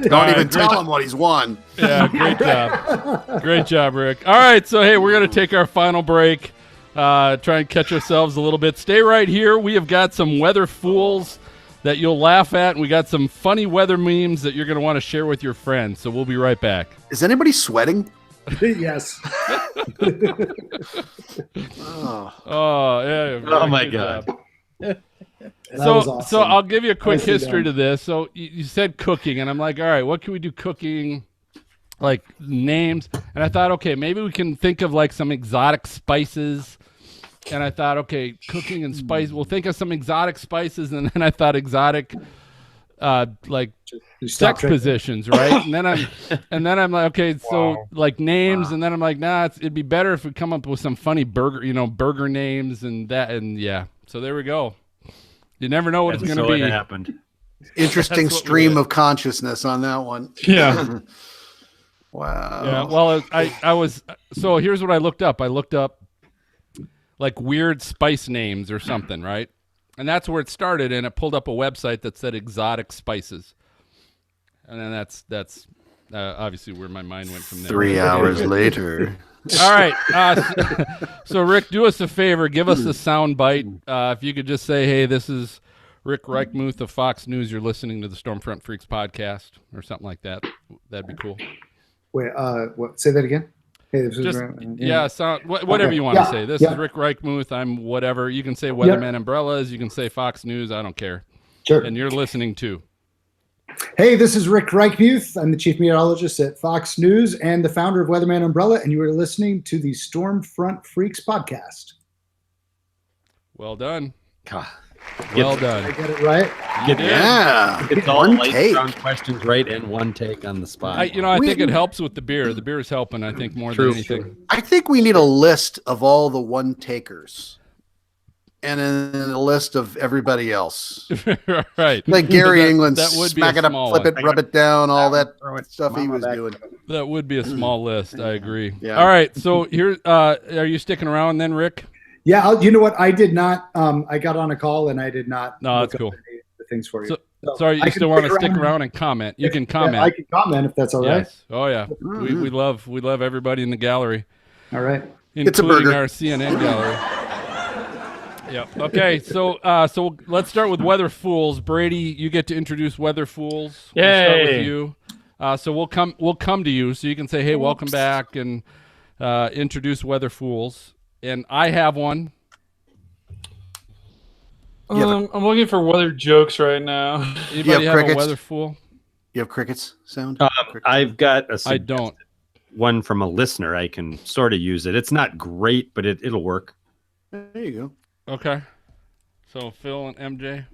Don't even tell him what he's won. Yeah, great job. Great job, Rick. All right, so hey, we're going to take our final break. Try and catch ourselves a little bit. Stay right here. We have got some weather fools that you'll laugh at, and we got some funny weather memes that you're going to want to share with your friends. So we'll be right back. Is anybody sweating? Yes. Oh, yeah. Oh my good God. job. That was awesome. So I'll give you a quick Nicely history done. to this. So you said cooking, and I'm like, all right, what can we do cooking? Like names. And I thought, okay, maybe we can think of like some exotic spices. And I thought, okay, cooking and spice. We'll think of some exotic spices, and then I thought exotic, like You stop sex drinking. positions, right? and then I'm like, okay, so like names, and then I'm like, nah, it'd be better if we come up with some funny burger names and that, and yeah. So there we go. You never know what it's going to be. It happened. Interesting That's what stream of consciousness on that one. Yeah. Wow. Yeah. Well, I was. So here's what I looked up. I looked up like weird spice names or something, right? And that's where it started, and it pulled up a website that said exotic spices. And then that's obviously where my mind went from there. 3 hours later. All right. So Rick, do us a favor. Give us a sound bite. If you could just say, hey, this is Rick Reichmuth of Fox News. You're listening to the Stormfront Freaks podcast or something like that. That'd be cool. Wait, what? Say that again. Hey, this Just, is yeah, sound, whatever Okay. you want to Yeah, say. This yeah. is Rick Reichmuth. I'm whatever. You can say Weatherman Umbrellas. You can say Fox News. I don't care. Sure. And you're listening to. Hey, this is Rick Reichmuth. I'm the chief meteorologist at Fox News and the founder of Weatherman Umbrella, and you are listening to the Stormfront Freaks podcast. Well done. God. Well I done. get it right? Get, Yeah. It's all One light take. round questions right and one take on the spot. I think it helps with the beer. The beer is helping, I think, more True. than anything. I think we need a list of all the one takers and then a list of everybody else. Right. Like Gary England, that would be smack a it up, small flip one. it, rub it down, all that Throw it. stuff he Mama was back. doing. That would be a small list. I agree. Yeah. All right. So here, are you sticking around then, Rick? Yeah, you know what? I did not. I got on a call and I did not. No, look that's up cool. any of the things for you. So, sorry, I you can still want to stick around. around and comment? You can comment. Yeah, I can comment if that's all right. Yes. Oh yeah. We love everybody in the gallery, All right. It's a including burger. our CNN gallery. Yep. Okay. So let's start with Weather Fools. Brady, you get to introduce Weather Fools. We'll start with Yay. you. So we'll come to you, so you can say, "Hey, welcome back," and introduce Weather Fools. And I have one. I'm looking for weather jokes right now. Anybody have a crickets? Weather Fool? You have crickets sound? I've got a I don't. one from a listener. I can sort of use it. It's not great, but it'll work. There you go. Okay. So Phil and MJ.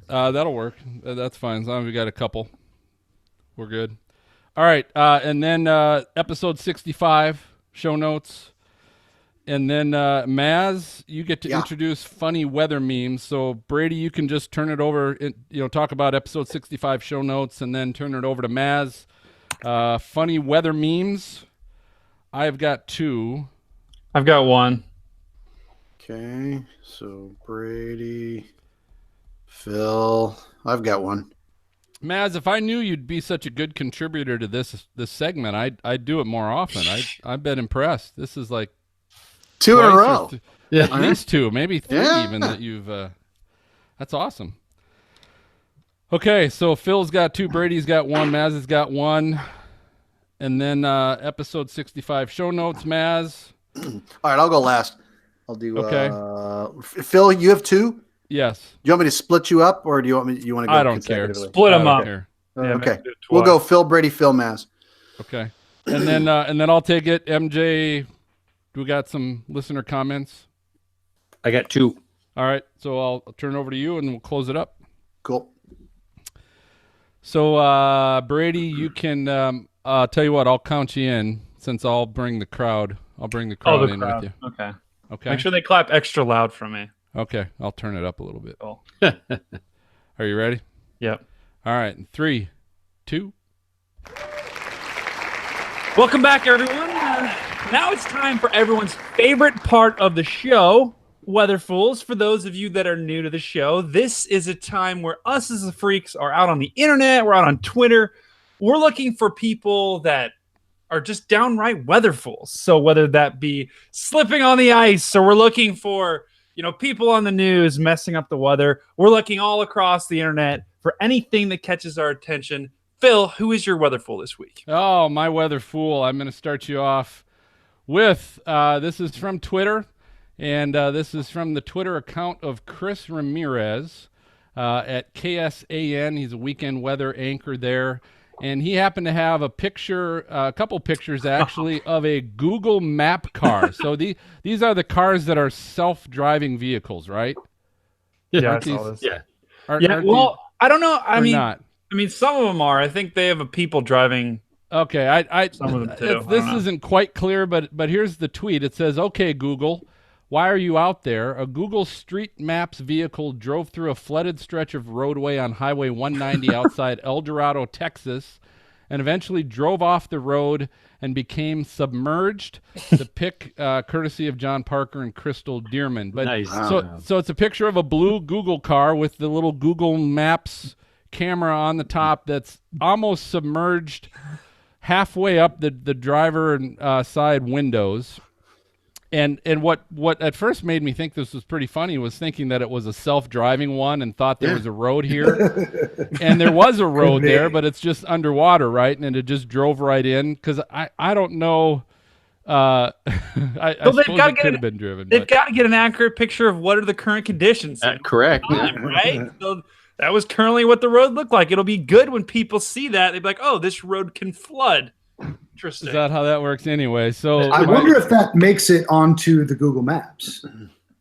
That'll work. That's fine. As long as we got a couple, we're good. All right. And then episode 65 show notes. And then Maz, you get to introduce funny weather memes. So Brady, you can just turn it over. Talk about episode 65 show notes, and then turn it over to Maz. Funny weather memes. I've got 2. I've got one. Okay. So Brady, Phil. I've got one. Maz, if I knew you'd be such a good contributor to this segment, I'd do it more often. I've been impressed. This is like 2 in a twice or row. at least 2, maybe 3 Yeah. even that you've. That's awesome. Okay, so Phil's got 2, Brady's got 1, Maz has got 1, and then episode 65 show notes. Maz. All right, I'll go last. I'll do. Okay. Phil, you have 2. Yes. Do you want me to split you up, or do you want me? You want to go? I don't care. consecutively? Split them I don't up. care. Yeah, Okay. maybe do it We'll twice. go Phil Brady, Phil Maz. Okay. And then I'll take it. MJ, we got some listener comments. I got 2. All right. So I'll turn it over to you and we'll close it up. Cool. So Brady, you can tell you what, I'll count you in since I'll bring the crowd. I'll bring the crowd in with you. Okay. Okay. Make sure they clap extra loud for me. Okay. I'll turn it up a little bit. Cool. Are you ready? Yep. All right. 3, 2. Welcome back, everyone. Now it's time for everyone's favorite part of the show, Weather Fools. For those of you that are new to the show, this is a time where us as the freaks are out on the internet, we're out on Twitter. We're looking for people that are just downright weather fools. So whether that be slipping on the ice, or we're looking for, people on the news messing up the weather, we're looking all across the internet for anything that catches our attention. Phil, who is your weather fool this week? Oh, my weather fool. I'm going to start you off with, this is from Twitter, and this is from the Twitter account of Chris Ramirez at KSAN. He's a weekend weather anchor there, and he happened to have a couple pictures actually, of a Google Map car. So these are the cars that are self-driving vehicles, right? Yeah, I saw this. Yeah. Well, I don't know. I mean, not? some of them are. I think they have a people driving. Okay, Some of them too. this isn't quite clear, but here's the tweet. It says, "Okay, Google, why are you out there? A Google Street Maps vehicle drove through a flooded stretch of roadway on Highway 190 outside El Dorado, Texas, and eventually drove off the road and became submerged." The pic, courtesy of John Parker and Crystal Dearman. But Nice. so it's a picture of a blue Google car with the little Google Maps camera on the top that's almost submerged halfway up the driver and side windows. And what at first made me think this was pretty funny was thinking that it was a self-driving one and thought there was a road here. And there was a road there, but it's just underwater, right? And it just drove right in, because I don't know. I suppose it could have been driven. They've got to get an accurate picture of what are the current conditions. Correct. Right? So that was currently what the road looked like. It'll be good when people see that. They'll be like, oh, this road can flood. Interesting. Is that how that works anyway? So I wonder if that makes it onto the Google Maps.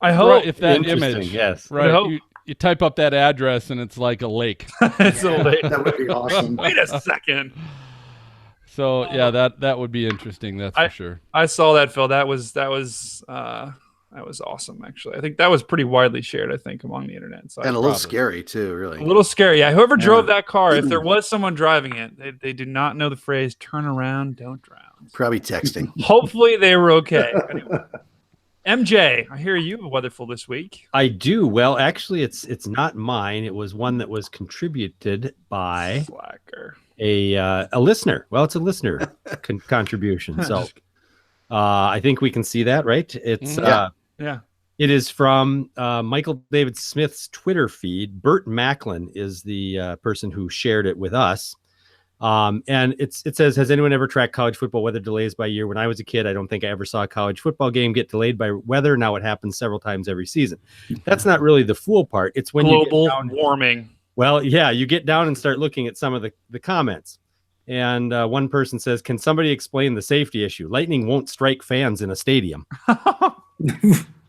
I hope. Right, if that Interesting, image, yes. right? I hope. You type up that address and it's like a lake. It's a late. That would be awesome. Wait a second. So yeah, that would be interesting. That's for sure. I saw that, Phil. That was awesome. Actually, I think that was pretty widely shared. I think among the internet. So And a little scary too, really. a little scary. Yeah. Whoever drove that car, if there was someone driving it, they do not know the phrase "turn around, don't drown." Probably texting. Hopefully, they were okay. Anyway. MJ, I hear you have a weatherful this week. I do. Well, actually, it's not mine. It was one that was contributed by Slacker. a listener. Well, it's a listener contribution. So I think we can see that, right? It's Yeah. It is from Michael David Smith's Twitter feed. Bert Macklin is the person who shared it with us. And it says, has anyone ever tracked college football weather delays by year? When I was a kid, I don't think I ever saw a college football game get delayed by weather. Now it happens several times every season. That's not really the fool part. It's when global you get down, warming. Well, yeah, you get down and start looking at some of the comments. And one person says, can somebody explain the safety issue? Lightning won't strike fans in a stadium.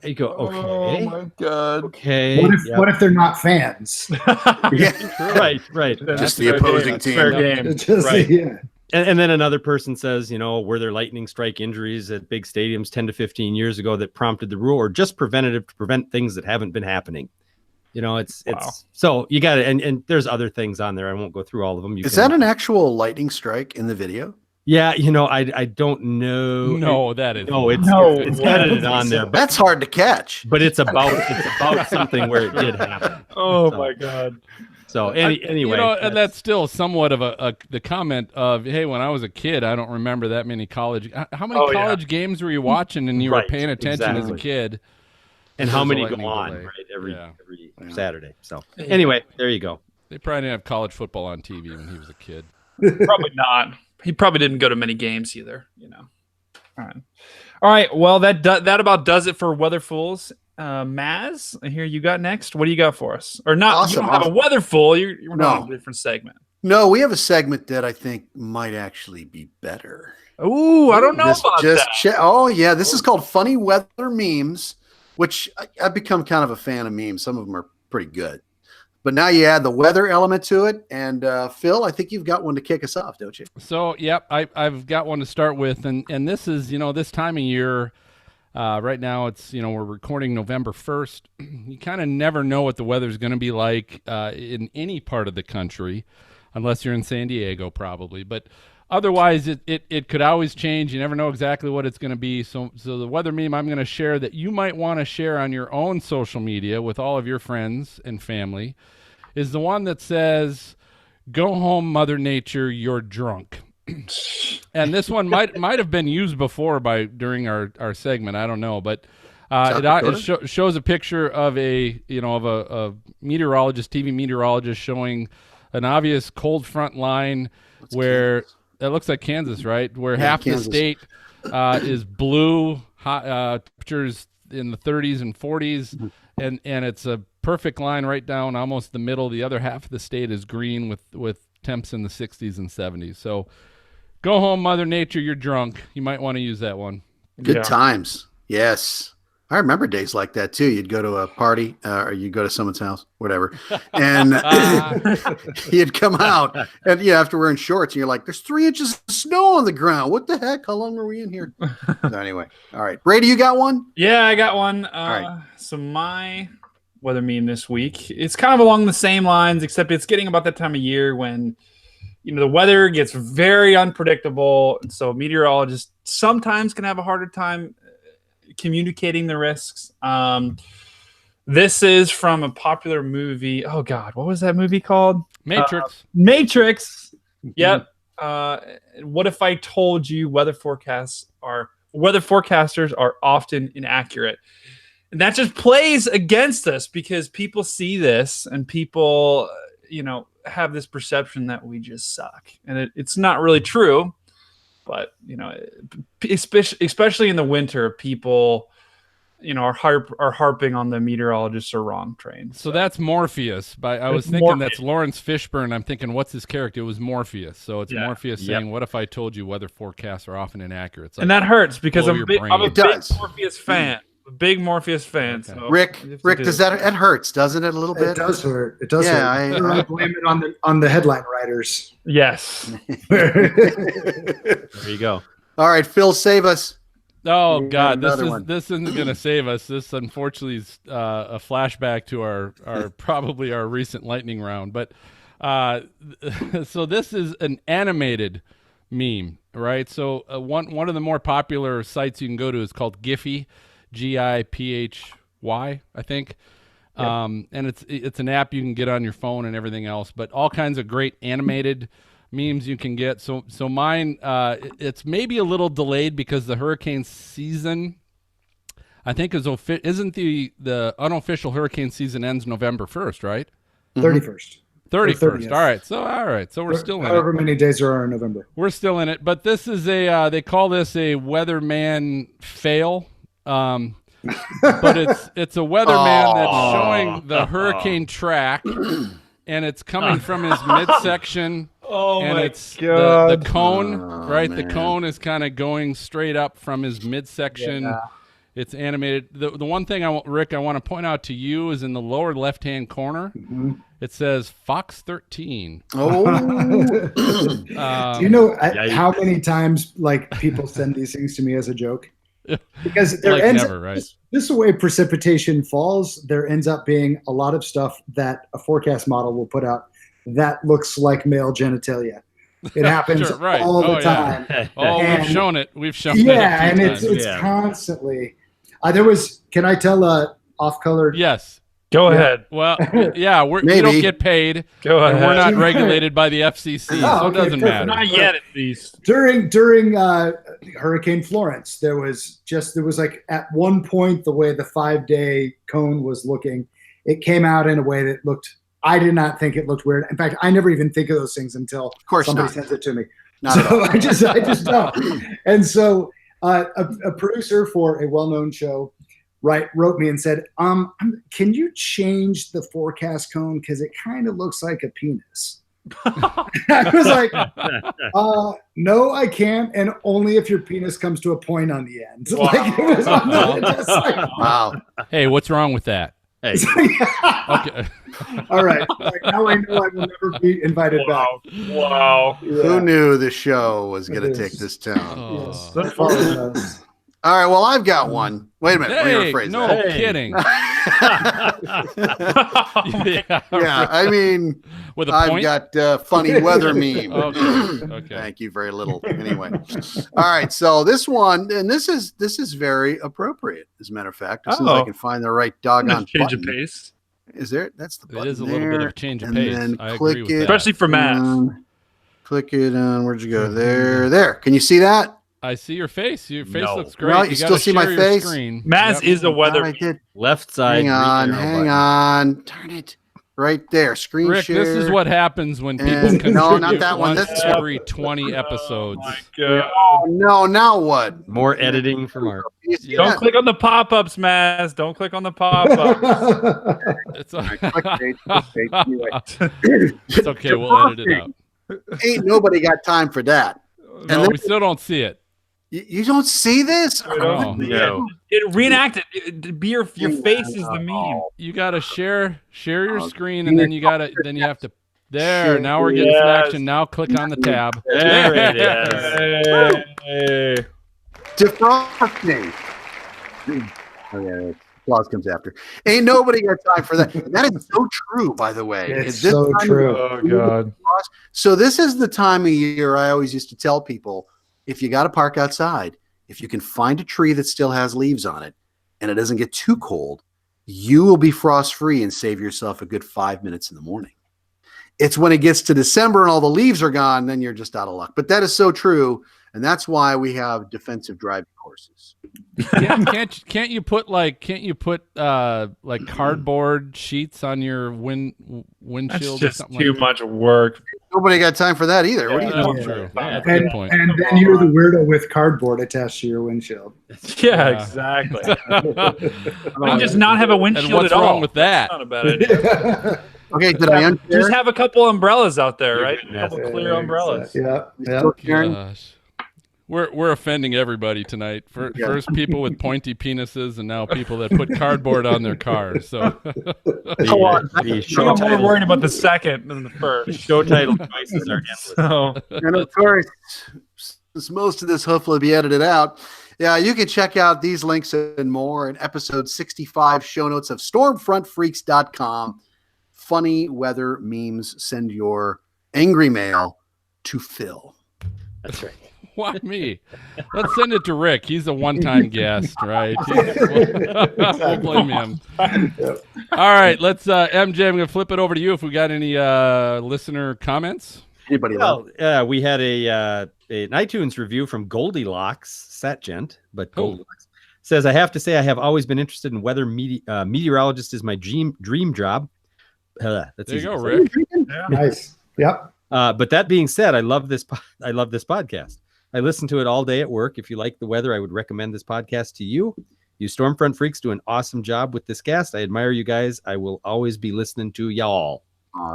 You go, okay. Oh my God. Okay. What if they're not fans? Right. Just the opposing team. Fair game. Just, Right. yeah. And then another person says, were there lightning strike injuries at big stadiums 10 to 15 years ago that prompted the rule, or just preventative to prevent things that haven't been happening? It's so you got it. And there's other things on there. I won't go through all of them. Is that an actual lightning strike in the video? Yeah. I don't know. No, that is It's edited on there, but That's hard to catch. it's about something where it did happen. Oh So- my God. So anyway, and that's still somewhat of the comment of, hey, when I was a kid, I don't remember that many college. How many college games were you watching and you were Right, paying attention as a exactly. kid? and There's how a many go lightning on delay. right every Yeah. Saturday. So anyway, there you go. They probably didn't have college football on TV when he was a kid. Probably not. He probably didn't go to many games either. All right. Well, that about does it for Weather Fools. Maz, I hear you got next. What do you got for us? Or not? Awesome, You don't have a weatherful. You're No. on a different segment. No, we have a segment that I think might actually be better. Ooh, I don't know about that. Oh yeah, this is called Funny Weather Memes, which I've become kind of a fan of memes. Some of them are pretty good. But now you add the weather element to it. And Phil, I think you've got one to kick us off, don't you? So, yep, I've got one to start with. And this is, this time of year, right now it's, we're recording November 1st. You kind of never know what the weather's going to be like in any part of the country, unless you're in San Diego probably. But otherwise, it could always change. You never know exactly what it's going to be. So the weather meme I'm going to share that you might want to share on your own social media with all of your friends and family is the one that says, "Go home, Mother Nature, you're drunk." And this one might have been used before during our segment. I don't know, but it shows a picture of a meteorologist, TV meteorologist, showing an obvious cold front line where it looks like Kansas, right? Where half Kansas. The state is blue, temperatures in the 30s and 40s, and it's a perfect line right down almost the middle. The other half of the state is green with temps in the 60s and 70s. So go home, Mother Nature, you're drunk. You might want to use that one. Good times. Yes. I remember days like that too. You'd go to a party or you'd go to someone's house, whatever. And you'd come out and after wearing shorts and you're like, there's 3 inches of snow on the ground. What the heck? How long were we in here? So anyway. All right. Brady, you got one? Yeah, I got one. All right. So my weather meme this week, it's kind of along the same lines, except it's getting about that time of year when the weather gets very unpredictable. And so meteorologists sometimes can have a harder time communicating the risks. This is from a popular movie. Oh God, what was that movie called? Matrix. Matrix. Yep. What if I told you weather forecasters are often inaccurate? And that just plays against us because people see this and people, have this perception that we just suck, and it's not really true. But especially in the winter, people, are harping on the meteorologists are wrong train. So that's Morpheus. I was thinking Morpheus. That's Lawrence Fishburne. I'm thinking, what's his character? It was Morpheus. So it's Morpheus saying, "What if I told you weather forecasts are often inaccurate?" And that hurts because I'm a big Morpheus fan. A big Morpheus fan. Okay. So Rick, does that it hurts, doesn't it? A little bit. It does hurt. It does hurt. I blame it on the headline writers. Yes. There you go. All right, Phil, save us. Oh God, this isn't going to save us. This unfortunately is a flashback to our recent lightning round. But so this is an animated meme, right? So one of the more popular sites you can go to is called Giphy. GIPHY, I think. Yep. And it's an app you can get on your phone and everything else, but all kinds of great animated memes you can get. So mine, it's maybe a little delayed because the hurricane season, I think isn't the unofficial hurricane season ends November 1st, right? 31st. 31st. All right. So we're still in it. However many days there are in November. We're still in it, but this is they call this a weatherman fail. But it's a weatherman that's showing the hurricane track, and it's coming from his midsection. And it's the cone, right? Man. The cone is kind of going straight up from his midsection. Yeah. It's animated. The one thing I want to point out to you is in the lower left-hand corner. Mm-hmm. It says Fox 13. Oh, do you know how many times people send these things to me as a joke? Because there this is the way precipitation falls. There ends up being a lot of stuff that a forecast model will put out that looks like male genitalia. It happens all the time. Yeah. We've shown it. Yeah, and it's constantly. Can I tell off-color? Yes. Go ahead. Well, yeah, we don't get paid. Go ahead. And we're not regulated by the FCC, so it doesn't matter. Not yet, at least. During Hurricane Florence, there was at one point the way the 5-day cone was looking, it came out in a way that looked. I did not think it looked weird. In fact, I never even think of those things until somebody sends it to me. I just don't. And so, a producer for a well-known show wrote me and said, can you change the forecast cone? Because it kind of looks like a penis. I was like, no, I can't. And only if your penis comes to a point on the end. Wow. Like, it was on just like, Wow. Hey, what's wrong with that? Hey, Okay. All right. Now I know I will never be invited back. Wow. Who knew the show was going to It take is. this turn? Oh. That's all it does. All right. Well, I've got one. Wait a minute. Let me Hey, rephrase no that. Hey. kidding. Yeah, I mean, With a I've point. got funny weather meme. Okay. Thank you very little. Anyway, all right. So this one, and this is very appropriate. As a matter of fact, as soon as I Oh. can find the right doggone Change of button. pace, Is there? That's the button. It is a little bit of a change of and pace. then I click agree with it. that. especially for math. Click it on. Where'd you go? There. Can you see that? I see your face. Your face No. looks great. No, you gotta still see my share your face? Screen. Maz Yep. is a weather. I did. left side. Hang on. Turn it right there. Screen Rick, share. this is what happens when people And- contribute no, not that one. once This- every 20 episodes. Oh my God. Oh, no, now what? More editing from Mark. You see Don't that? click on the pop-ups, Maz. Don't click on the pop-ups. It's, Clickbait. Anyway. it's okay. We'll edit it out. Ain't nobody got time for that. No, then- we still don't see it. You don't see this? No. No. It reenact it. Be your face is the meme. You gotta share your Oh, screen, and then you have to. There. Now we're getting some Yes. action. Now click on the tab. There it is. Hey. Defrosting. Oh, yeah. Applause comes after. Ain't nobody got time for that. That is so true, by the way. It's This so time of true. Oh God. So this is the time of year I always used to tell people, if you got to park outside, if you can find a tree that still has leaves on it and it doesn't get too cold, you will be frost free and save yourself a good 5 minutes in the morning. It's when it gets to December and all the leaves are gone, then you're just out of luck. But that is so true. And that's why we have defensive driving courses. Can't you put like cardboard sheets on your windshield That's or just something too like much work. Nobody got time for that either. What are you that? doing? That's true. That's a And, good point. and then you're the weirdo with cardboard attached to your windshield. Yeah, Yeah. exactly. I can just not have a windshield And what's at all. wrong with that? That's not a bad idea. Okay, did I unshare? Just have a couple umbrellas out there, right? A Yes. couple clear umbrellas. Yeah. Still sharing? Gosh. We're offending everybody tonight. Yeah. First people with pointy penises, and now people that put cardboard on their cars. So The show I'm more title, worried about the second than the the first. show title choices are endless. So, And of course, since most of this hopefully be edited out, yeah, you can check out these links and more in episode 65 show notes of stormfrontfreaks.com. Funny weather memes. Send your angry mail to Phil. That's right. why me? Let's send it to Rick. He's a one-time guest, right? We'll blame him. All right, let's MJ. I'm gonna flip it over to you if we got any listener comments. Anybody Well, we had an iTunes review from Goldilocks, Satgent, but Oh. Goldilocks says, I have to say I have always been interested in whether meteorologist is my dream job. That's There you easy go, to say. Rick. Nice. Yep. But that being said, I love this podcast. I listen to it all day at work. If you like the weather, I would recommend this podcast to you. You Stormfront Freaks do an awesome job with this cast. I admire you guys. I will always be listening to y'all.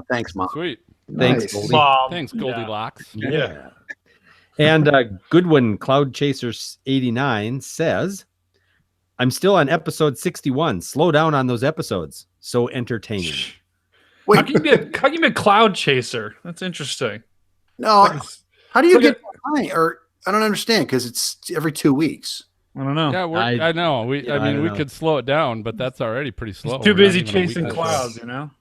Thanks, Mom. Sweet. Thanks, Nice. Goldie. Thanks, Goldilocks. Yeah. And Goodwin Cloud Chasers 89 says, I'm still on episode 61. Slow down on those episodes. So entertaining. Wait, How can you be a cloud chaser? That's interesting. No, how do you Look get behind? Or I don't understand because it's every 2 weeks. I don't know. Yeah, I know. I I mean, don't we know. could slow it down, but that's already pretty slow. Too We're not busy even a week chasing into it. clouds, you know.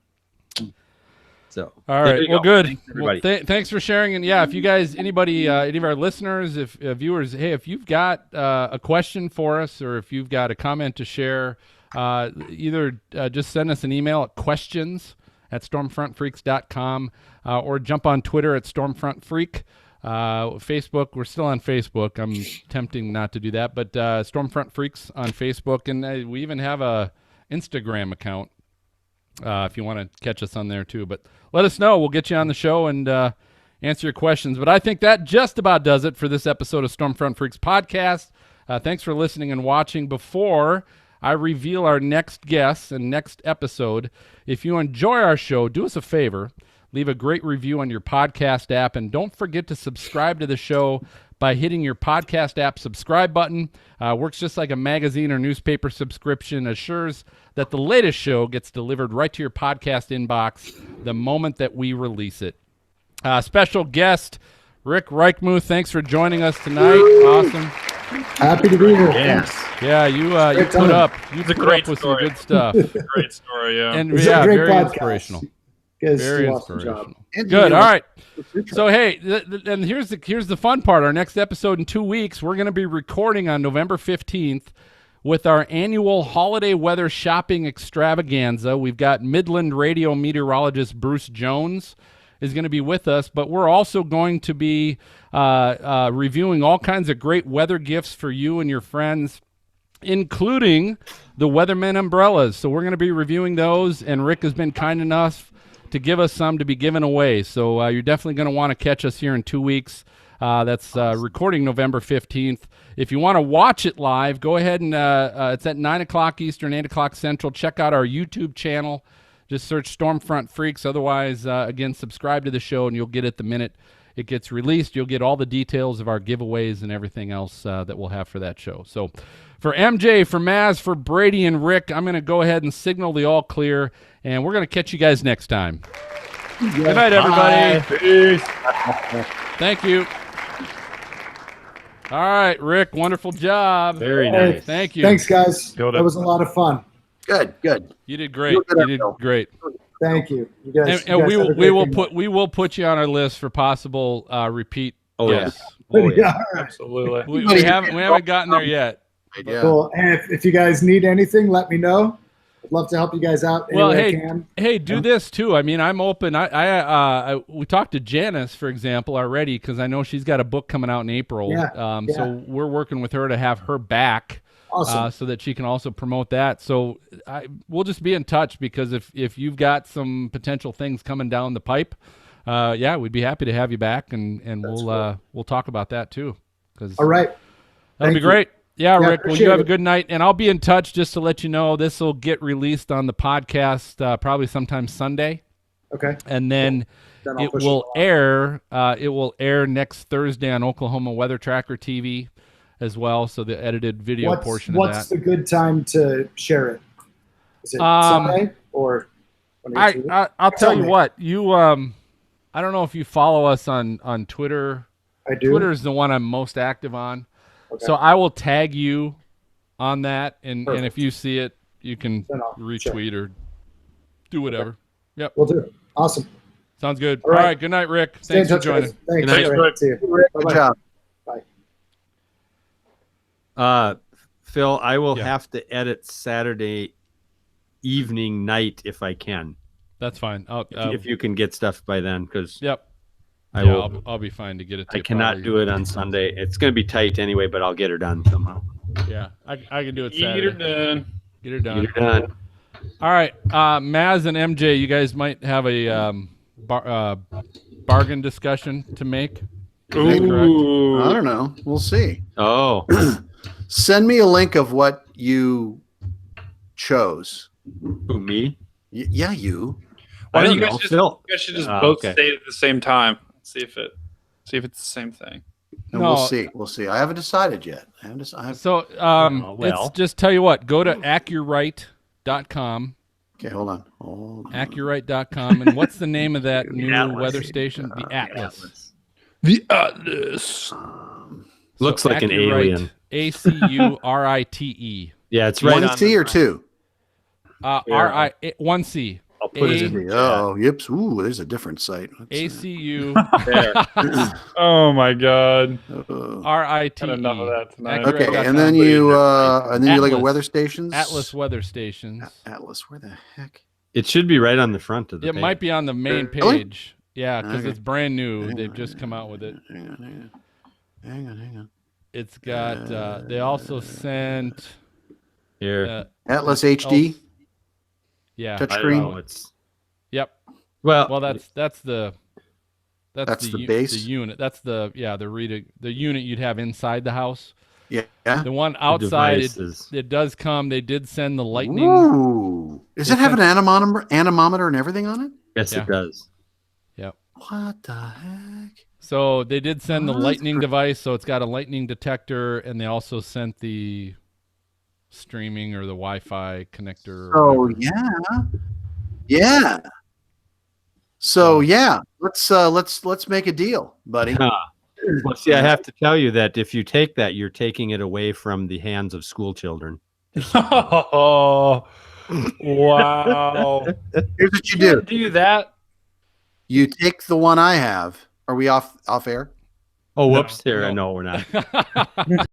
So All there right. you Well, go. good. Thanks, Well, everybody. thanks for sharing. And yeah, if you guys, anybody, any of our listeners, if viewers, hey, if you've got a question for us or if you've got a comment to share, either just send us an email at questions@stormfrontfreaks.com or jump on Twitter at stormfrontfreak. Facebook, we're still on Facebook. I'm tempting not to do that, but Stormfront Freaks on Facebook, and we even have a Instagram account if you want to catch us on there too. But let us know. We'll get you on the show and answer your questions. But I think that just about does it for this episode of Stormfront Freaks podcast. Thanks for listening and watching. Before I reveal our next guests and next episode. If you enjoy our show, do us a favor. Leave a great review on your podcast app, and don't forget to subscribe to the show by hitting your podcast app subscribe button. Works just like a magazine or newspaper subscription, assures that the latest show gets delivered right to your podcast inbox the moment that we release it. Special guest, Rick Reichmuth, thanks for joining us tonight. Awesome. Happy to be here. Yes. Yeah, you put up with some good stuff. Great story, yeah. And It's a great very podcast. inspirational. You guys Very do an awesome inspirational. job. Good. All right. So hey, and here's the fun part. Our next episode in 2 weeks, we're going to be recording on November 15th with our annual holiday weather shopping extravaganza. We've got Midland radio meteorologist Bruce Jones is going to be with us, but we're also going to be reviewing all kinds of great weather gifts for you and your friends, including the Weatherman umbrellas. So we're going to be reviewing those, and Rick has been kind enough to give us some to be given away. So you're definitely going to want to catch us here in 2 weeks. That's recording November 15th. If you want to watch it live, go ahead and it's at 9 o'clock Eastern, 8 o'clock Central. Check out our YouTube channel. Just search Stormfront Freaks. Otherwise, again, subscribe to the show, and you'll get it the minute it gets released. You'll get all the details of our giveaways and everything else that we'll have for that show. So for MJ, for Maz, for Brady, and Rick, I'm going to go ahead and signal the all clear, and we're going to catch you guys next time. Good night, everybody. Peace. Thank you. All right, Rick, wonderful job. Very Hey, nice. Thank you. Thanks, guys. Build That up. was a lot of fun. Good. You did great. You did You did well. great. Thank you. You guys. And you guys have a great we will put you on our list for possible repeat. Oh, guests. yeah. evening. Yeah. Absolutely. We haven't gotten there yet. Yeah. Cool. And if you guys need anything, let me know. I'd love to help you guys out any Well, way I hey, can. hey, do this too. I mean, I'm open. We talked to Janice, for example, already, because I know she's got a book coming out in April. Yeah, So we're working with her to have her back, Awesome. so that she can also promote that. So we'll just be in touch, because if you've got some potential things coming down the pipe, we'd be happy to have you back, and we'll talk about that too. All right. That'll be Thank you. great. Yeah, Yeah, Rick, well, you appreciate have a it. good night, and I'll be in touch just to let you know this will get released on the podcast probably sometime Sunday, Okay. and then Then I'll it push will along. air. It will air next Thursday on Oklahoma Weather Tracker TV as well. So the edited video portion of What's that. the good time to share it? Is it Um, Sunday or? when are you- I'll tell you Sunday. what, you I don't know if you follow us on Twitter. I do. Twitter is the one I'm most active on. Okay. So I will tag you on that, and if Perfect. you see it, you can Then I'll retweet or do whatever. Yep, We'll do. Awesome. sounds good. All All right. right, good night, Rick. Stay in Thanks for touch, joining. guys. Thanks. Good night, All right. Rick. See you. Good Bye-bye. job. Phil, I will Yeah. have to edit Saturday night if I can. That's fine. If you can get stuff by then, because Yep. I Yeah, will. I'll be fine to get it to I you cannot probably. do it on Sunday. It's going to be tight anyway, but I'll get her done somehow. Yeah, I can do it Get her Saturday. done. Get her done. Get her done. All right, Maz and MJ, you guys might have a bargain discussion to make. Ooh. I don't know. We'll see. Oh, Send me a link of what you chose. who, me? Yeah, you. Why I don't don't you guys know. just, Phil. you guys should just Oh, both okay. say it at the same time. See if it's the same thing. And No. we'll see. We'll see. I haven't decided yet. I haven't decided. So well. it's just tell you what, go to accurite.com, Okay, hold on. Hold on. accurite.com, and what's the name of that new Atlas. weather station? The Atlas. The Atlas. Looks So like an Accurite, alien. ACURITE. Yeah, it's right One on C the- or two? One C. I'll put it A- in the chat. Oh, yips. Ooh, there's a different site. ACU There. Oh my god. RITE. Had enough of that tonight. Okay, Accurate.com. and then you look at Atlas. weather stations. Atlas weather stations. Atlas. Where the heck? It should be right on the front of the It page. might be on the main Really? page. Yeah, because Okay. it's brand new. Hang They've on, just hang come on, out with it. Hang on. It's got. They also sent. Here. Atlas HD. Yeah. Touch I don't screen. know. It's Yep. well. Well, that's the. That's the u- base? The unit. That's the unit you'd have inside the house. Yeah. The one outside, devices. it does come. They did send the lightning. Ooh. Does it have an anemometer and everything on it? Yes, Yeah. it does. Yep. What the heck? So they did send the Oh, that's lightning pretty- device. So it's got a lightning detector, and they also sent the streaming or the Wi-Fi connector. or Oh whatever. yeah. So yeah, let's make a deal, buddy. Well, see, I have to tell you that if you take that, you're taking it away from the hands of school children. Oh, wow. Here's what you Can't do. do that. You take the one I have. Are we off air? Oh, whoops! No. Here, No. no, we're not.